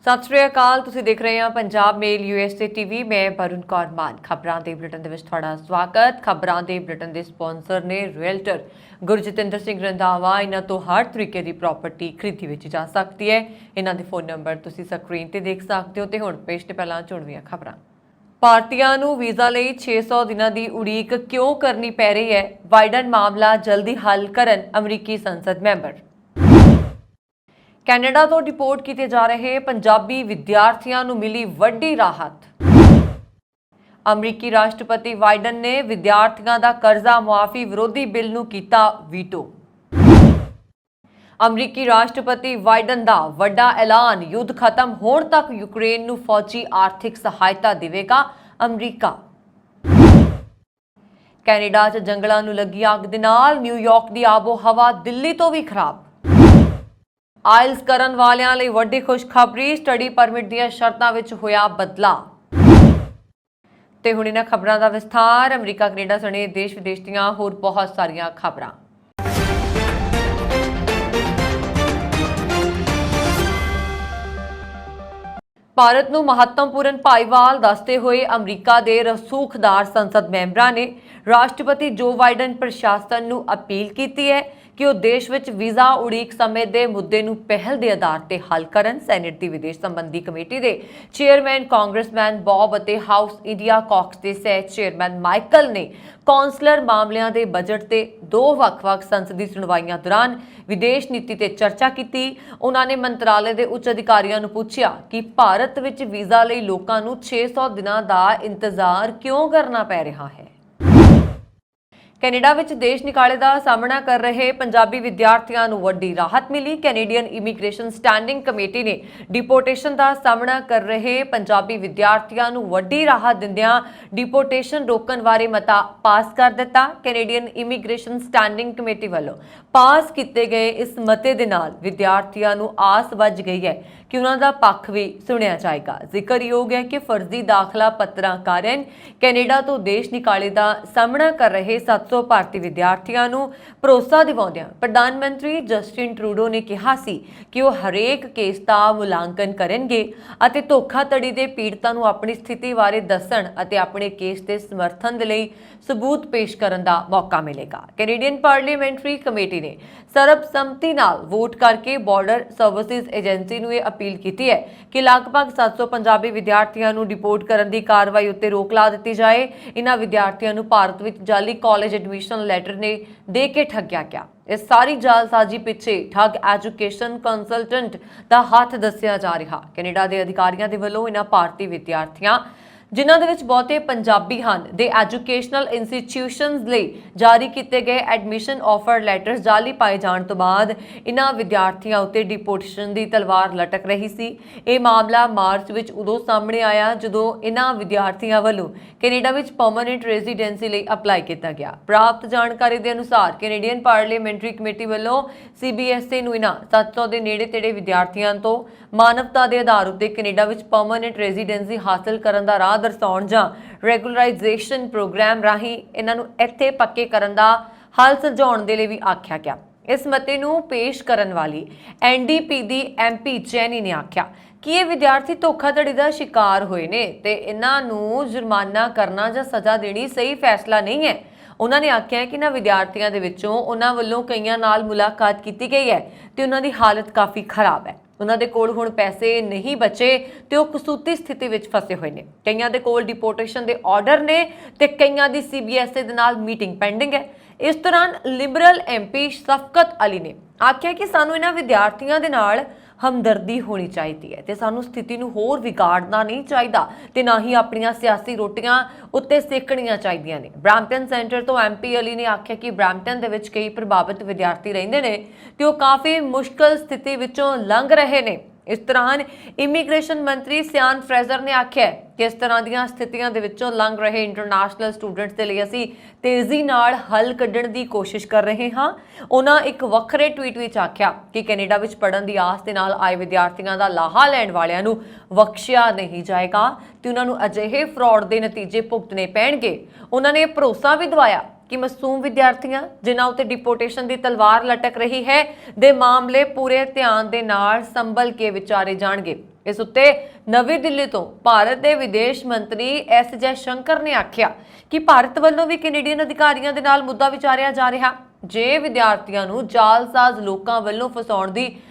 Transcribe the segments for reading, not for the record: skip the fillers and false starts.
ਸਤਿ ਸ਼੍ਰੀ ਅਕਾਲ। ਤੁਸੀਂ ਦੇਖ ਰਹੇ ਹੋ ਪੰਜਾਬ ਮੇਲ USA ਟੀਵੀ। ਮੈਂ ਵਰੁਣ ਕੌਰ ਮਾਨ। ਖਬਰਾਂ ਦੇ ਬੁਲੇਟਿਨ ਦੇ ਵਿੱਚ ਤੁਹਾਡਾ ਸਵਾਗਤ। ਖਬਰਾਂ ਦੇ ਬੁਲੇਟਿਨ ਦੇ ਸਪਾਂਸਰ ਨੇ ਰੀਅਲਟਰ ਗੁਰਜਤਿੰਦਰ ਸਿੰਘ ਰੰਧਾਵਾ। ਇਹਨਾਂ ਤੋਂ ਹਰ ਤਰੀਕੇ ਦੀ ਪ੍ਰਾਪਰਟੀ ਖਰੀਦੀ ਵੇਚੀ ਜਾ ਸਕਦੀ ਹੈ। ਇਹਨਾਂ ਦੇ ਫੋਨ ਨੰਬਰ ਤੁਸੀਂ ਸਕਰੀਨ ਤੇ ਦੇਖ ਸਕਦੇ ਹੋ। ਤੇ ਹੁਣ ਪੇਸ਼ ਤੇ ਪਹਿਲਾਂ ਚੁਣਵੀਆਂ ਖਬਰਾਂ। ਭਾਰਤੀਆਂ ਨੂੰ ਵੀਜ਼ਾ ਲਈ 600 ਦਿਨਾਂ ਦੀ ਉਡੀਕ ਕਿਉਂ ਕਰਨੀ ਪੈ ਰਹੀ ਹੈ? ਬਾਈਡਨ ਮਾਮਲਾ ਜਲਦੀ ਹੱਲ ਕਰਨ ਅਮਰੀਕੀ ਸੰਸਦ ਮੈਂਬਰ। ਕੈਨੇਡਾ ਤੋਂ ਡਿਪੋਰਟ ਕੀਤੇ ਜਾ ਰਹੇ ਪੰਜਾਬੀ ਵਿਦਿਆਰਥੀਆਂ ਨੂੰ ਮਿਲੀ ਵੱਡੀ ਰਾਹਤ। ਅਮਰੀਕੀ ਰਾਸ਼ਟਰਪਤੀ ਬਾਈਡਨ ਨੇ ਵਿਦਿਆਰਥੀਆਂ ਦਾ ਕਰਜ਼ਾ ਮੁਆਫੀ ਵਿਰੋਧੀ ਬਿੱਲ ਨੂੰ ਕੀਤਾ ਵੀਟੋ। ਅਮਰੀਕੀ ਰਾਸ਼ਟਰਪਤੀ ਬਾਈਡਨ ਦਾ ਵੱਡਾ ਐਲਾਨ, ਯੁੱਧ ਖਤਮ ਹੋਣ ਤੱਕ ਯੂਕਰੇਨ ਨੂੰ ਫੌਜੀ ਆਰਥਿਕ ਸਹਾਇਤਾ ਦੇਵੇਗਾ ਅਮਰੀਕਾ। ਕੈਨੇਡਾ 'ਚ ਜੰਗਲਾਂ ਨੂੰ ਲੱਗੀ ਅੱਗ ਦੇ ਨਾਲ ਨਿਊਯਾਰਕ ਦੀ ਆਬੋ ਹਵਾ ਦਿੱਲੀ ਤੋਂ ਵੀ ਖਰਾਬ। ਆਇਲਸ ਕਰਨ ਵਾਲਿਆਂ ਲਈ ਵੱਡੀ ਖੁਸ਼ਖਬਰੀ, ਸਟੱਡੀ ਪਰਮਿਟ ਦੀਆਂ ਸ਼ਰਤਾਂ ਵਿੱਚ ਹੋਇਆ ਬਦਲਾਅ। ਤੇ ਹੁਣ ਇਹਨਾਂ ਖਬਰਾਂ ਦਾ ਵਿਸਥਾਰ। ਅਮਰੀਕਾ, ਕੈਨੇਡਾ ਸਣੇ ਦੇਸ਼ ਵਿਦੇਸ਼ ਦੀਆਂ ਹੋਰ ਬਹੁਤ ਸਾਰੀਆਂ ਖਬਰਾਂ। ਭਾਰਤ ਨੂੰ ਮਹੱਤਵਪੂਰਨ ਭਾਈਵਾਲ ਦੱਸਦੇ ਹੋਏ ਅਮਰੀਕਾ ਦੇ ਰਸੂਖਦਾਰ ਸੰਸਦ ਮੈਂਬਰਾਂ ਨੇ ਰਾਸ਼ਟਰਪਤੀ ਜੋ ਬਾਈਡਨ ਪ੍ਰਸ਼ਾਸਨ ਨੂੰ ਅਪੀਲ ਕੀਤੀ ਹੈ ਕਿ ਉਹ ਦੇਸ਼ ਵਿੱਚ ਵੀਜ਼ਾ ਉਡੀਕ ਸਮੇਂ ਦੇ ਮੁੱਦੇ ਨੂੰ ਪਹਿਲ ਦੇ ਆਧਾਰ ਤੇ ਹੱਲ ਕਰਨ। ਸੈਨੇਟ ਦੀ ਵਿਦੇਸ਼ ਸੰਬੰਧੀ ਕਮੇਟੀ ਦੇ ਚੇਅਰਮੈਨ ਕਾਂਗਰਸਮੈਨ ਬੌਬ ਅਤੇ ਹਾਊਸ ਇੰਡੀਆ ਕਾਕਸ ਦੇ ਸਹਿ ਚੇਅਰਮੈਨ ਮਾਈਕਲ ਨੇ ਕੌਂਸਲਰ ਮਾਮਲਿਆਂ ਦੇ ਬਜਟ ਤੇ ਦੋ ਵੱਖ-ਵੱਖ ਸੰਸਦੀ ਸੁਣਵਾਈਆਂ ਦੌਰਾਨ ਵਿਦੇਸ਼ ਨੀਤੀ ਤੇ ਚਰਚਾ ਕੀਤੀ। ਉਹਨਾਂ ਨੇ ਮੰਤਰਾਲੇ ਦੇ ਉੱਚ ਅਧਿਕਾਰੀਆਂ ਨੂੰ ਪੁੱਛਿਆ ਕਿ ਭਾਰਤ ਵਿੱਚ ਵੀਜ਼ਾ ਲਈ ਲੋਕਾਂ ਨੂੰ 600 ਦਿਨਾਂ ਦਾ ਇੰਤਜ਼ਾਰ ਕਿਉਂ ਕਰਨਾ ਪੈ ਰਿਹਾ ਹੈ। ਕੈਨੇਡਾ ਵਿੱਚ ਦੇਸ਼ ਨਿਕਾਲੇ ਦਾ ਸਾਹਮਣਾ ਕਰ ਰਹੇ ਪੰਜਾਬੀ ਵਿਦਿਆਰਥੀਆਂ ਨੂੰ ਵੱਡੀ ਰਾਹਤ ਮਿਲੀ। ਕੈਨੇਡੀਅਨ ਇਮੀਗ੍ਰੇਸ਼ਨ ਸਟੈਂਡਿੰਗ ਕਮੇਟੀ ਨੇ ਡਿਪੋਰਟੇਸ਼ਨ ਦਾ ਸਾਹਮਣਾ ਕਰ ਰਹੇ ਪੰਜਾਬੀ ਵਿਦਿਆਰਥੀਆਂ ਨੂੰ ਵੱਡੀ ਰਾਹਤ ਦਿੰਦਿਆਂ ਡਿਪੋਰਟੇਸ਼ਨ ਰੋਕਣ ਬਾਰੇ ਮਤਾ ਪਾਸ ਕਰ ਦਿੱਤਾ। ਕੈਨੇਡੀਅਨ ਇਮੀਗ੍ਰੇਸ਼ਨ ਸਟੈਂਡਿੰਗ ਕਮੇਟੀ ਵੱਲੋਂ ਪਾਸ ਕੀਤੇ ਗਏ ਇਸ ਮਤੇ ਦੇ ਨਾਲ ਵਿਦਿਆਰਥੀਆਂ ਨੂੰ ਆਸ ਵੱਜ ਗਈ ਹੈ ਕਿ ਉਹਨਾਂ ਦਾ ਪੱਖ ਵੀ ਸੁਣਿਆ ਜਾਏਗਾ। ਜ਼ਿਕਰਯੋਗ ਹੈ ਕਿ ਫਰਜ਼ੀ ਦਾਖਲਾ ਪੱਤਰਾਂ ਕਾਰਨ ਕੈਨੇਡਾ ਤੋਂ ਦੇਸ਼ ਨਿਕਾਲੇ ਦਾ ਸਾਹਮਣਾ ਕਰ ਰਹੇ 700 ਭਾਰਤੀ ਵਿਦਿਆਰਥੀਆਂ ਨੂੰ ਭਰੋਸਾ ਦਿਵਾਉਂਦਿਆਂ ਪ੍ਰਧਾਨ ਮੰਤਰੀ ਜਸਟਿਨ ਟਰੂਡੋ ਨੇ ਕਿਹਾ ਸੀ ਕਿ ਉਹ ਹਰੇਕ ਕੇਸ ਦਾ ਮੁਲਾਂਕਣ ਕਰਨਗੇ ਅਤੇ ਧੋਖਾਧੜੀ ਦੇ ਪੀੜਤਾਂ ਨੂੰ ਆਪਣੀ ਸਥਿਤੀ ਬਾਰੇ ਦੱਸਣ ਅਤੇ ਆਪਣੇ ਕੇਸ ਦੇ ਸਮਰਥਨ ਦੇ ਲਈ ਸਬੂਤ ਪੇਸ਼ ਕਰਨ ਦਾ ਮੌਕਾ ਮਿਲੇਗਾ। ਕੈਨੇਡੀਅਨ ਪਾਰਲੀਮੈਂਟਰੀ ਕਮੇਟੀ ਨੇ ਸਰਬਸੰਮਤੀ ਨਾਲ ਵੋਟ ਕਰਕੇ ਬਾਰਡਰ ਸਰਵਿਸਿਜ਼ ਏਜੰਸੀ ਨੂੰ ਇਹ ਅਪੀਲ ਕੀਤੀ ਹੈ ਕਿ ਲਗਭਗ 700 ਪੰਜਾਬੀ ਵਿਦਿਆਰਥੀਆਂ ਨੂੰ ਡਿਪੋਰਟ ਕਰਨ ਦੀ ਕਾਰਵਾਈ ਉੱਤੇ ਰੋਕ ਲਾ ਦਿੱਤੀ ਜਾਏ। ਇਹਨਾਂ ਵਿਦਿਆਰਥੀਆਂ ਨੂੰ ਭਾਰਤ ਵਿੱਚ ਜਾਲੀ ਕਾਲਜ ਐਡਮਿਸ਼ਨ ਲੈਟਰ ਨੇ ਦੇ ਕੇ ਠੱਗਿਆ ਗਿਆ। ਇਸ ਸਾਰੀ ਜਾਲਸਾਜ਼ੀ ਪਿੱਛੇ ਠੱਗ ਐਜੂਕੇਸ਼ਨ ਕੰਸਲਟੈਂਟ ਦਾ ਹੱਥ ਦੱਸਿਆ ਜਾ ਰਿਹਾ। ਕੈਨੇਡਾ ਦੇ ਅਧਿਕਾਰੀਆਂ ਦੇ ਵੱਲੋਂ ਇਹਨਾਂ ਭਾਰਤੀ ਵਿਦਿਆਰਥੀਆਂ ਜਿਨ੍ਹਾਂ ਦੇ ਵਿੱਚ ਬਹੁਤੇ ਪੰਜਾਬੀ ਹਨ ਦੇ ਐਜੂਕੇਸ਼ਨਲ ਇੰਸਟੀਟਿਊਸ਼ਨਸ ਲਈ ਜਾਰੀ ਕੀਤੇ ਗਏ ਐਡਮਿਸ਼ਨ ਆਫਰ ਲੈਟਰਸ ਜਾਲੀ ਪਾਏ ਜਾਣ ਤੋਂ ਬਾਅਦ ਇਹਨਾਂ ਵਿਦਿਆਰਥੀਆਂ ਉੱਤੇ ਡਿਪੋਰਟੇਸ਼ਨ ਦੀ ਤਲਵਾਰ ਲਟਕ ਰਹੀ ਸੀ। ਇਹ ਮਾਮਲਾ ਮਾਰਚ ਵਿੱਚ ਉਦੋਂ ਸਾਹਮਣੇ ਆਇਆ ਜਦੋਂ ਇਹਨਾਂ ਵਿਦਿਆਰਥੀਆਂ ਵੱਲੋਂ ਕੈਨੇਡਾ ਵਿੱਚ ਪਰਮਨੈਂਟ ਰੈਜ਼ੀਡੈਂਸੀ ਲਈ ਅਪਲਾਈ ਕੀਤਾ ਗਿਆ। ਪ੍ਰਾਪਤ ਜਾਣਕਾਰੀ ਦੇ ਅਨੁਸਾਰ ਕੈਨੇਡੀਅਨ ਪਾਰਲੀਮੈਂਟਰੀ ਕਮੇਟੀ ਵੱਲੋਂ CBSA ਨੂੰ ਇਹਨਾਂ 700 ਦੇ ਨੇੜੇ-ਤੇੜੇ ਵਿਦਿਆਰਥੀਆਂ ਤੋਂ ਮਾਨਵਤਾ ਦੇ ਆਧਾਰ ਉੱਤੇ ਕੈਨੇਡਾ ਵਿੱਚ ਪਰਮਨੈਂਟ ਰੈਜ਼ੀਡੈਂਸੀ ਹਾਸਲ ਕਰਨ ਦਾ ਰਾਹ ਦਰਸਾਉਣ ਜਾਂ ਰੈਗੂਲਰਾਈਜੇਸ਼ਨ ਪ੍ਰੋਗਰਾਮ ਰਾਹੀਂ ਇਹਨਾਂ ਨੂੰ ਇੱਥੇ ਪੱਕੇ ਕਰਨ ਦਾ ਹੱਲ ਸੁਝਾਉਣ ਦੇ ਲਈ ਵੀ ਆਖਿਆ ਗਿਆ। ਇਸ ਮਤੇ ਨੂੰ ਪੇਸ਼ ਕਰਨ ਵਾਲੀ NDP ਦੀ MP ਜੈਨੀ ਨੇ ਆਖਿਆ ਕਿ ਇਹ ਵਿਦਿਆਰਥੀ ਧੋਖਾਧੜੀ ਦਾ ਸ਼ਿਕਾਰ ਹੋਏ ਨੇ ਤੇ ਇਹਨਾਂ ਨੂੰ ਜੁਰਮਾਨਾ ਕਰਨਾ ਜਾਂ ਸਜ਼ਾ ਦੇਣੀ ਸਹੀ ਫੈਸਲਾ ਨਹੀਂ ਹੈ। ਉਹਨਾਂ ਨੇ ਆਖਿਆ ਕਿ ਇਹਨਾਂ ਵਿਦਿਆਰਥੀਆਂ ਦੇ ਵਿੱਚੋਂ ਉਹਨਾਂ ਵੱਲੋਂ ਕਈਆਂ ਨਾਲ ਮੁਲਾਕਾਤ ਕੀਤੀ ਗਈ ਹੈ ਤੇ ਉਹਨਾਂ ਦੀ ਹਾਲਤ ਕਾਫੀ ਖਰਾਬ ਹੈ। ਉਹਨਾਂ ਦੇ ਕੋਲ ਹੁਣ ਪੈਸੇ ਨਹੀਂ ਬਚੇ ਤੇ ਉਹ ਕਸੂਤੀ ਸਥਿਤੀ ਵਿੱਚ ਫਸੇ ਹੋਏ ਨੇ। ਕਈਆਂ ਦੇ ਕੋਲ ਡਿਪੋਰਟੇਸ਼ਨ ਦੇ ਆਰਡਰ ਨੇ ਤੇ ਕਈਆਂ ਦੀ CBSA ਦੇ ਨਾਲ ਮੀਟਿੰਗ ਪੈਂਡਿੰਗ ਹੈ। ਇਸ ਦੌਰਾਨ ਲਿਬਰਲ MP ਸ਼ਫਕਤ ਅਲੀ ਨੇ ਆਖਿਆ ਕਿ ਸਾਨੂੰ ਇਹਨਾਂ ਵਿਦਿਆਰਥੀਆਂ ਦੇ ਨਾਲ ਹਮਦਰਦੀ ਹੋਣੀ ਚਾਹੀਦੀ ਹੈ ਤੇ ਸਾਨੂੰ ਸਥਿਤੀ ਨੂੰ ਹੋਰ ਵਿਗਾੜਨਾ ਨਹੀਂ ਚਾਹੀਦਾ ਤੇ ਨਾ ਹੀ ਆਪਣੀਆਂ ਸਿਆਸੀ ਰੋਟੀਆਂ ਉੱਤੇ ਸੇਕਣੀਆਂ ਚਾਹੀਦੀਆਂ ਨੇ। ਬ੍ਰੈਂਪਟਨ ਸੈਂਟਰ ਤੋਂ MP ਅਲੀ ਨੇ ਆਖਿਆ ਕਿ ਬ੍ਰੈਂਪਟਨ ਦੇ ਵਿੱਚ ਕਈ ਪ੍ਰਭਾਵਿਤ ਵਿਦਿਆਰਥੀ ਰਹਿੰਦੇ ਨੇ ਤੇ ਉਹ ਕਾਫੀ ਮੁਸ਼ਕਲ ਸਥਿਤੀ ਵਿੱਚੋਂ ਲੰਘ ਰਹੇ ਨੇ। ਇਸ ਦੌਰਾਨ ਇਮੀਗ੍ਰੇਸ਼ਨ ਮੰਤਰੀ ਸਿਆਨ ਫਰੇਜ਼ਰ ਨੇ ਆਖਿਆ ਕਿ ਇਸ ਤਰ੍ਹਾਂ ਦੀਆਂ ਸਥਿਤੀਆਂ ਦੇ ਵਿੱਚੋਂ ਲੰਘ ਰਹੇ ਇੰਟਰਨੈਸ਼ਨਲ ਸਟੂਡੈਂਟਸ ਦੇ ਲਈ ਅਸੀਂ ਤੇਜ਼ੀ ਨਾਲ ਹੱਲ ਕੱਢਣ ਦੀ ਕੋਸ਼ਿਸ਼ ਕਰ ਰਹੇ ਹਾਂ। ਉਹਨਾਂ ਇੱਕ ਵੱਖਰੇ ਟਵੀਟ ਵਿੱਚ ਆਖਿਆ ਕਿ ਕੈਨੇਡਾ ਵਿੱਚ ਪੜ੍ਹਨ ਦੀ ਆਸ ਦੇ ਨਾਲ ਆਏ ਵਿਦਿਆਰਥੀਆਂ ਦਾ ਲਾਹਾ ਲੈਣ ਵਾਲਿਆਂ ਨੂੰ ਬਖਸ਼ਿਆ ਨਹੀਂ ਜਾਏਗਾ ਤੇ ਉਹਨਾਂ ਨੂੰ ਅਜਿਹੇ ਫਰਾਡ ਦੇ ਨਤੀਜੇ ਭੁਗਤਣੇ ਪੈਣਗੇ। ਉਹਨਾਂ ਨੇ ਭਰੋਸਾ ਵੀ ਦਿਵਾਇਆ कि मासूम विद्यार्थियां जिन्हां उत्ते डिपोर्टेशन की तलवार लटक रही है दे मामले पूरे ध्यान दे नाल संभल के विचारे जाणगे। इस उत्ते नवी दिल्ली तो भारत के विदेश मंत्री एस जयशंकर ने आख्या कि भारत वालों भी कैनेडियन अधिकारियों के नाल मुद्दा विचारिया जा रहा। जे विद्यार्थियों नूं जालसाज लोकां वल्लों फसाउण दी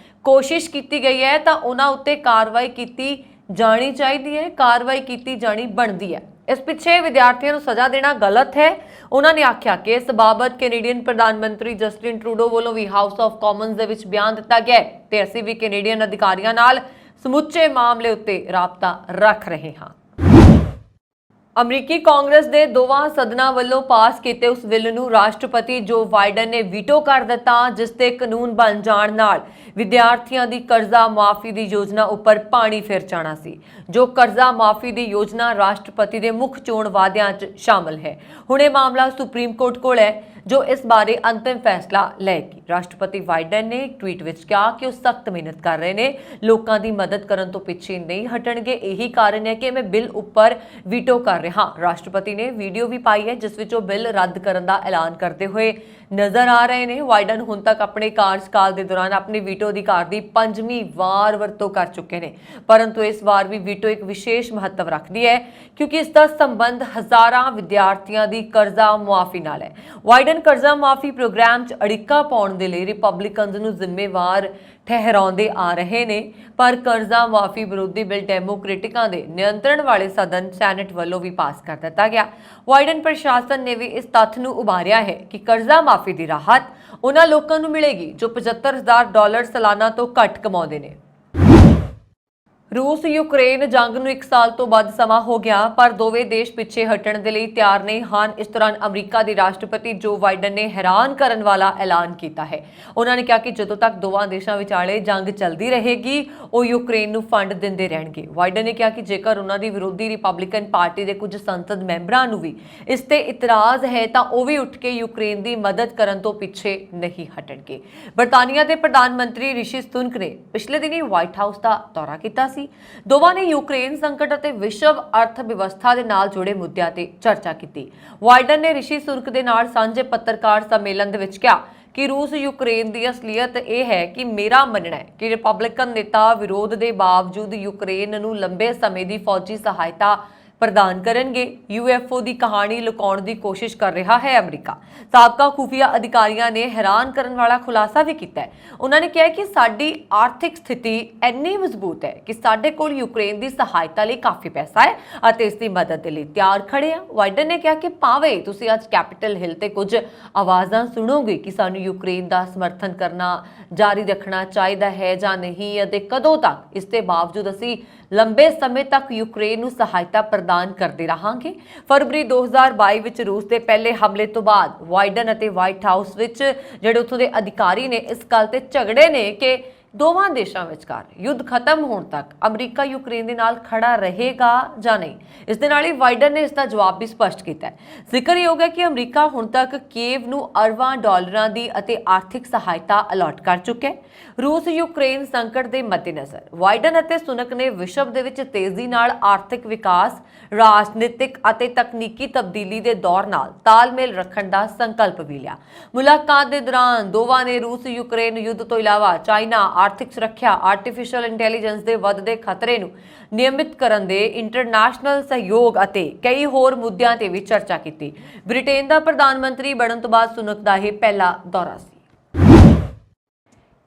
कोशिश की गई है तो उन्हां उत्ते कार्रवाई की जानी चाहिए है, कार्रवाई की जानी बनती है। इस पिछे विद्यार्थियों को सजा देना गलत है। उन्होंने आख्या कि इस बाबत कैनेडियन प्रधानमंत्री जस्टिन ट्रूडो वालों भी हाउस ऑफ कॉमन्स दे विच बयान दिता गया है ते असीं भी कैनेडियन अधिकारियों नाल समुचे मामले उत्ते राबता रख रहे हां। अमरीकी कांग्रेस के दोवां सदनां वल्लों पास किए उस बिल नूं राष्ट्रपति जो बाइडन ने वीटो कर दिता जिस ते कानून बन जाण नाल विद्यार्थियों की कर्जा माफी की योजना उपर पानी फिर जाना सी। जो कर्जा माफी की योजना राष्ट्रपति के मुख चोण वादियां च शामिल है। हुण यह मामला सुप्रीम कोर्ट कोल है जो इस बारे अंतिम फैसला लेगी। राष्ट्रपति बाइडन ने एक ट्वीट विच कहा कि वह सख्त मेहनत कर रहे हैं, लोगों की मदद करने तो पिछे नहीं हटणगे। यही कारण है कि मैं बिल उपर वीटो कर रहा। राष्ट्रपति ने वीडियो भी पाई है जिस विच बिल रद्द करने का ऐलान करते हुए नजर आ रहे हैं। बाइडन हुण तक अपने कार्यकाल के दौरान अपने वीटो अधिकार की 5वीं बार वरतों कर चुके हैं, परंतु इस बार भी वीटो एक विशेष महत्व रखती है क्योंकि इसका संबंध हज़ारां विद्यार्थियों की कर्जा मुआफी नाल है। बाइडन कर्जा माफी प्रोग्राम च अड़िक्का पाउण दे लई रिपब्लिकनस नूं जिम्मेवार ठहराउंदे आ रहे ने, पर कर्जा माफी विरोधी बिल डेमोक्रेटिकां दे नियंत्रण वाले सदन सैनेट वालों भी पास कर दिता गया। बाइडन प्रशासन ने भी इस तथ्य नूं उभारिया है कि कर्जा माफी की राहत उन्हां लोकां नूं मिलेगी जो $75,000 सालाना तो घट कमाउंदे ने। रूस यूक्रेन जंग नूं 1 साल तो वध समा हो गया पर दोवें देश पिछे हटण दे लई तैयार नहीं ਹਨ। इस दौरान अमरीका के राष्ट्रपति जो बाइडन ने हैरान करने वाला ऐलान किया है। उन्होंने कहा कि जदों तक दोवां देशों विचाले जंग चलती रहेगी वो यूक्रेन नूं फंड दिंदे रहणगे। बाइडन ने कहा कि जेकर उन्हां दी विरोधी रिपब्लिकन पार्टी के कुछ संसद मैंबरां नूं भी इस ते इतराज़ है तो वह भी उठ के यूक्रेन की मदद करने तो पिछे नहीं हटणगे। बरतानिया के प्रधानमंत्री ऋषि सुनक ने पिछले दिनी व्हाइट हाउस का दौरा किया। दोवां ने यूक्रेन संकट और विश्व अर्थव्यवस्था के नाल जुड़े मुद्दों पर चर्चा की। बाइडन ने ऋषि सुनक के नाल सांझे पत्रकार सम्मेलन विच कहा कि रूस यूक्रेन की असलीयत यह है कि मेरा मनना है कि रिपब्लिकन नेता विरोध के बावजूद यूक्रेन नूं लंबे समय की फौजी सहायता प्रदान करेंगे। यूएफओ की कहानी लुकाउण की कोशिश कर रहा है अमरीका। साबका खुफिया अधिकारियों ने हैरान करने वाला खुलासा भी किया है। उन्होंने कहा कि साडी आर्थिक स्थिति इन्नी मजबूत है कि साडे कोल यूक्रेन की सहायता लिए काफ़ी पैसा है और इसकी मदद के लिए तैयार खड़े हैं। बाइडन ने कहा कि भावें तुसीं अज कैपिटल हिल ते कुछ आवाज़ां सुनोगे कि सानूं यूक्रेन का समर्थन करना जारी रखना चाहिए है जां नहीं अते कदों तक, इसके बावजूद असीं लंबे समय तक यूक्रेन नूं सहायता प्रदान करते रहांगे। फरवरी 2022 विच रूस के पहले हमले तो बाद बाइडन अते व्हाइट हाउस विच जिहड़े उत्थों दे अधिकारी ने इस गल ते झगड़े ने कि दोवां देशों विचकार युद्ध खत्म होने तक अमरीका यूक्रेन के नाल खड़ा रहेगा जां नहीं। इस दे नाल ही बाइडन ने इसका जवाब भी स्पष्ट किया है। जिक्रयोग है कि अमरीका हुण तक कीव नूं अरबां डॉलरां दी अते आर्थिक सहायता अलॉट कर चुका है। रूस यूक्रेन संकट के मद्देनज़र बाइडन अते सुनक ने विश्व दे विच तेजी नाल आर्थिक विकास, राजनीतिक अते तकनीकी तब्दीली के दौर नाल तालमेल रखण दा संकल्प भी लिया। मुलाकात के दौरान दोवां ने रूस यूक्रेन युद्ध तो इलावा चाइना, आर्थिक सुरक्षा, आर्टिफिशियल इंटैलीजेंस के वधदे खतरे नूं नियमित करन दे इंटरनेशनल सहयोग अते कई होर मुद्दों ते भी चर्चा की। ब्रिटेन का प्रधानमंत्री बनने तो बाद सुनक का यह पहला दौरा सी।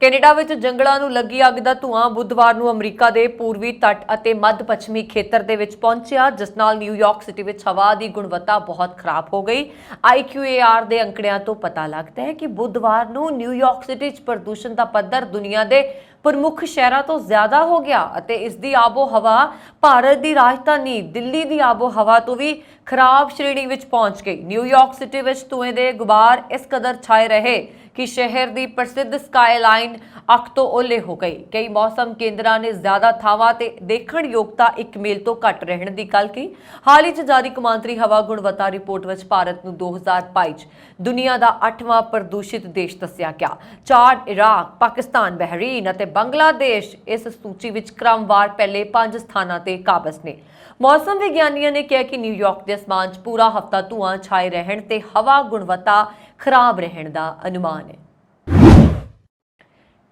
कैनेडा विच जंगलों नूं लगी अग दा धुआं बुधवार नूं अमरीका के पूर्वी तट अते मध्य पश्चिमी खेतर दे विच पहुंचिया जिस नाल न्यूयॉर्क सिटी विच हवा की गुणवत्ता बहुत खराब हो गई। IQAR के अंकड़ियां तो पता लगता है कि बुधवार नूं न्यूयॉर्क सिटी च प्रदूषण का पद्धर दुनिया के प्रमुख शहरों तो ज्यादा हो गया अते इसकी आबो हवा भारत की राजधानी दिल्ली की आबो हवा तो भी खराब श्रेणी विच पहुंच गई। न्यूयॉर्क सिटी विच धुएं दे गुबार इस कदर छाए रहे कि शहर की प्रसिद्ध स्काईलाइन अख तो ओले हो गई। कई मौसम केंद्रां ने ज्यादा थावां ते देखण योग्यता 1 मील तो घट रहने की गल कही। हाल ही जारी कौमांतरी हवा गुणवत्ता रिपोर्ट विच भारत नूं 2022 दुनिया का 8वां प्रदूषित देश दस्सिया गया। चाड, इराक, पाकिस्तान, बहरीन अते बांग्लादेश इस सूची विच क्रमवार पहले 5 स्थानां ते काबज ने। मौसम विज्ञानियों ने कहा कि न्यूयॉर्क के आसमान च पूरा हफ्ता धुआं छाए रहने ते हवा गुणवत्ता खराब रहने का अनुमान है।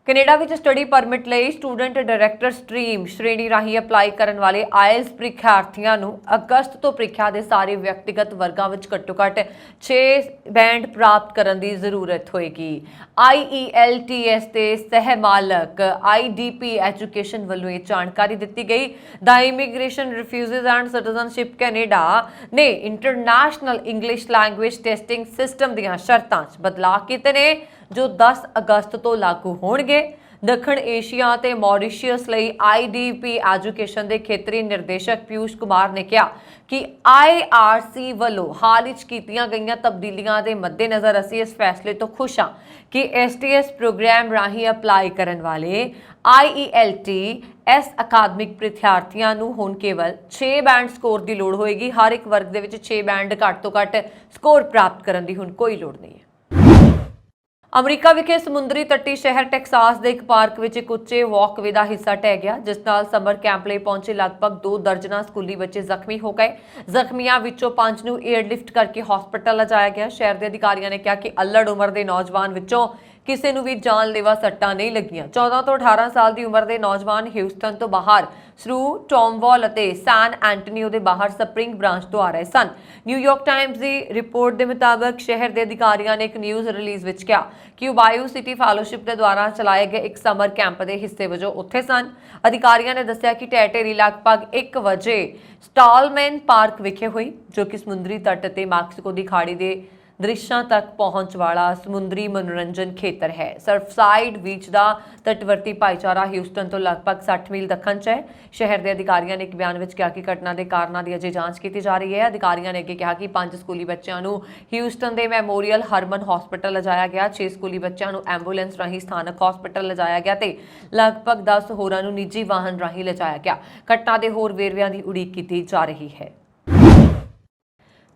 ਕੈਨੇਡਾ ਵਿੱਚ ਸਟੱਡੀ ਪਰਮਿਟ ਲਈ ਸਟੂਡੈਂਟ ਡਾਇਰੈਕਟਰ ਸਟਰੀਮ ਸ਼੍ਰੇਣੀ ਰਾਹੀਂ ਅਪਲਾਈ ਕਰਨ ਵਾਲੇ ਆਇਲਸ ਪ੍ਰੀਖਿਆਰਥੀਆਂ ਨੂੰ ਅਗਸਤ ਤੋਂ ਪ੍ਰੀਖਿਆ ਦੇ ਸਾਰੇ ਵਿਅਕਤੀਗਤ ਵਰਗਾਂ ਵਿੱਚ ਘੱਟੋ-ਘੱਟ 6 ਬੈਂਡ ਪ੍ਰਾਪਤ ਕਰਨ ਦੀ ਜ਼ਰੂਰਤ ਹੋਏਗੀ। IELTS ਦੇ ਸਹਿ ਮਾਲਕ IDP ਐਜੂਕੇਸ਼ਨ ਵੱਲੋਂ ਇਹ ਜਾਣਕਾਰੀ ਦਿੱਤੀ ਗਈ। ਦਾ immigration refugees and citizenship Canada ਨੇ international English language testing system ਦੀਆਂ ਸ਼ਰਤਾਂ 'ਚ ਬਦਲਾਅ ਕੀਤੇ ਨੇ ਜੋ 10 ਅਗਸਤ ਤੋਂ ਲਾਗੂ ਹੋਣਗੇ। ਦੱਖਣ ਏਸ਼ੀਆ ਤੇ ਮੌਰੀਸ਼ੀਅਸ ਲਈ IDP ਐਜੂਕੇਸ਼ਨ ਦੇ ਖੇਤਰੀ ਨਿਰਦੇਸ਼ਕ ਪਿਊਸ਼ ਕੁਮਾਰ ਨੇ ਕਿਹਾ ਕਿ IRC ਵੱਲੋਂ ਹਾਲ ਵਿੱਚ ਕੀਤੀਆਂ ਗਈਆਂ ਤਬਦੀਲੀਆਂ ਦੇ ਮੱਦੇਨਜ਼ਰ ਅਸੀਂ ਇਸ ਫੈਸਲੇ ਤੋਂ ਖੁਸ਼ ਹਾਂ ਕਿ STS ਪ੍ਰੋਗਰਾਮ ਰਾਹੀਂ ਅਪਲਾਈ ਕਰਨ ਵਾਲੇ IELTS ਅਕਾਦਮਿਕ ਪ੍ਰੀਖਿਆਰਥੀਆਂ ਨੂੰ ਹੁਣ ਕੇਵਲ 6 ਬੈਂਡ ਸਕੋਰ ਦੀ ਲੋੜ ਹੋਏਗੀ। ਹਰ ਇੱਕ ਵਰਗ ਦੇ ਵਿੱਚ 6 ਬੈਂਡ ਘੱਟ ਤੋਂ ਘੱਟ ਸਕੋਰ ਪ੍ਰਾਪਤ ਕਰਨ ਦੀ ਹੁਣ ਕੋਈ ਲੋੜ ਨਹੀਂ ਹੈ। ਅਮਰੀਕਾ ਵਿਖੇ ਸਮੁੰਦਰੀ ਤੱਟੀ ਸ਼ਹਿਰ ਟੈਕਸਾਸ ਦੇ ਇੱਕ ਪਾਰਕ ਵਿੱਚ ਇੱਕ ਉੱਚੇ ਵਾਕਵੇ ਦਾ ਹਿੱਸਾ ਢਹਿ ਗਿਆ, ਜਿਸ ਨਾਲ ਸਮਰ ਕੈਂਪ ਲਈ ਪਹੁੰਚੇ ਲਗਭਗ 2 ਦਰਜਨਾਂ ਸਕੂਲੀ ਬੱਚੇ ਜ਼ਖਮੀ ਹੋ ਗਏ। ਜ਼ਖਮੀਆਂ ਵਿੱਚੋਂ 5 ਨੂੰ ਏਅਰਲਿਫਟ ਕਰਕੇ ਹਸਪਤਾਲ ਲਿਜਾਇਆ ਗਿਆ। ਸ਼ਹਿਰ ਦੇ ਅਧਿਕਾਰੀਆਂ ਨੇ ਕਿਹਾ ਕਿ ਅੱਲੜ ਉਮਰ ਦੇ ਨੌਜਵਾਨ ਵਿੱਚੋਂ ਕਿਸੇ ਨੂੰ ਵੀ ਜਾਨਲੇਵਾ ਸੱਟਾਂ ਨਹੀਂ ਲੱਗੀਆਂ। 14 ਤੋਂ 18 ਸਾਲ ਦੀ ਉਮਰ ਦੇ ਨੌਜਵਾਨ ਹਿਊਸਟਨ ਤੋਂ ਬਾਹਰ ਸਰੂ, ਟੌਮਵਾਲ ਅਤੇ ਸੈਨ ਐਂਟੋਨੀਓ ਦੇ ਬਾਹਰ ਸਪਰਿੰਗ ਬ੍ਰਾਂਚ ਤੋਂ ਆ ਰਹੇ ਸਨ। ਨਿਊਯਾਰਕ ਟਾਈਮਜ਼ ਦੀ ਰਿਪੋਰਟ ਦੇ ਮੁਤਾਬਕ ਸ਼ਹਿਰ ਦੇ ਅਧਿਕਾਰੀਆਂ ਨੇ ਇੱਕ ਨਿਊਜ਼ ਰਿਲੀਜ਼ ਵਿੱਚ ਕਿਹਾ ਕਿ ਉਹ ਬਾਇਓ ਸਿਟੀ ਫੈਲੋਸ਼ਿਪ ਦੇ ਦੁਆਰਾ ਚਲਾਏ ਗਏ ਇੱਕ ਸਮਰ ਕੈਂਪ ਦੇ ਹਿੱਸੇ ਵਜੋਂ ਉੱਥੇ ਸਨ। ਅਧਿਕਾਰੀਆਂ ਨੇ ਦੱਸਿਆ ਕਿ ਢਹਿ-ਢੇਰੀ ਲਗਭਗ 1 ਵਜੇ ਸਟਾਲਮੈਨ ਪਾਰਕ ਵਿਖੇ ਹੋਈ, ਜੋ ਕਿ ਸਮੁੰਦਰੀ ਤੱਟ ਅਤੇ ਮੈਕਸੀਕੋ ਦੀ ਖਾੜੀ ਦੇ ਦ੍ਰਿਸ਼ਾਂ ਤੱਕ ਪਹੁੰਚ ਵਾਲਾ ਸਮੁੰਦਰੀ ਮਨੋਰੰਜਨ ਖੇਤਰ ਹੈ। ਸਰਫਸਾਈਡ ਬੀਚ ਦਾ ਤਟਵਰਤੀ ਭਾਈਚਾਰਾ ਹਿਊਸਟਨ ਤੋਂ ਲਗਭਗ 60 ਮੀਲ ਦੱਖਣ 'ਚ ਹੈ। ਸ਼ਹਿਰ ਦੇ ਅਧਿਕਾਰੀਆਂ ਨੇ ਇੱਕ ਬਿਆਨ ਵਿੱਚ ਕਿਹਾ ਕਿ ਘਟਨਾ ਦੇ ਕਾਰਨਾਂ ਦੀ ਅਜੇ ਜਾਂਚ ਕੀਤੀ ਜਾ ਰਹੀ ਹੈ। ਅਧਿਕਾਰੀਆਂ ਨੇ ਅੱਗੇ ਕਿਹਾ ਕਿ 5 ਸਕੂਲੀ ਬੱਚਿਆਂ ਨੂੰ ਹਿਊਸਟਨ ਦੇ ਮੈਮੋਰੀਅਲ ਹਰਮਨ ਹਸਪਤਾਲ ਲਿਜਾਇਆ ਗਿਆ, 6 ਸਕੂਲੀ ਬੱਚਿਆਂ ਨੂੰ ਐਂਬੂਲੈਂਸ ਰਾਹੀਂ ਸਥਾਨਕ ਹਸਪਤਾਲ ਲਿਜਾਇਆ ਗਿਆ ਤੇ ਲਗਭਗ 10 ਹੋਰਾਂ ਨੂੰ ਨਿੱਜੀ ਵਾਹਨ ਰਾਹੀਂ ਲਿਜਾਇਆ ਗਿਆ। ਘਟਨਾ ਦੇ ਹੋਰ ਵੇਰਵਿਆਂ ਦੀ ਉਡੀਕ ਕੀਤੀ ਜਾ ਰਹੀ ਹੈ।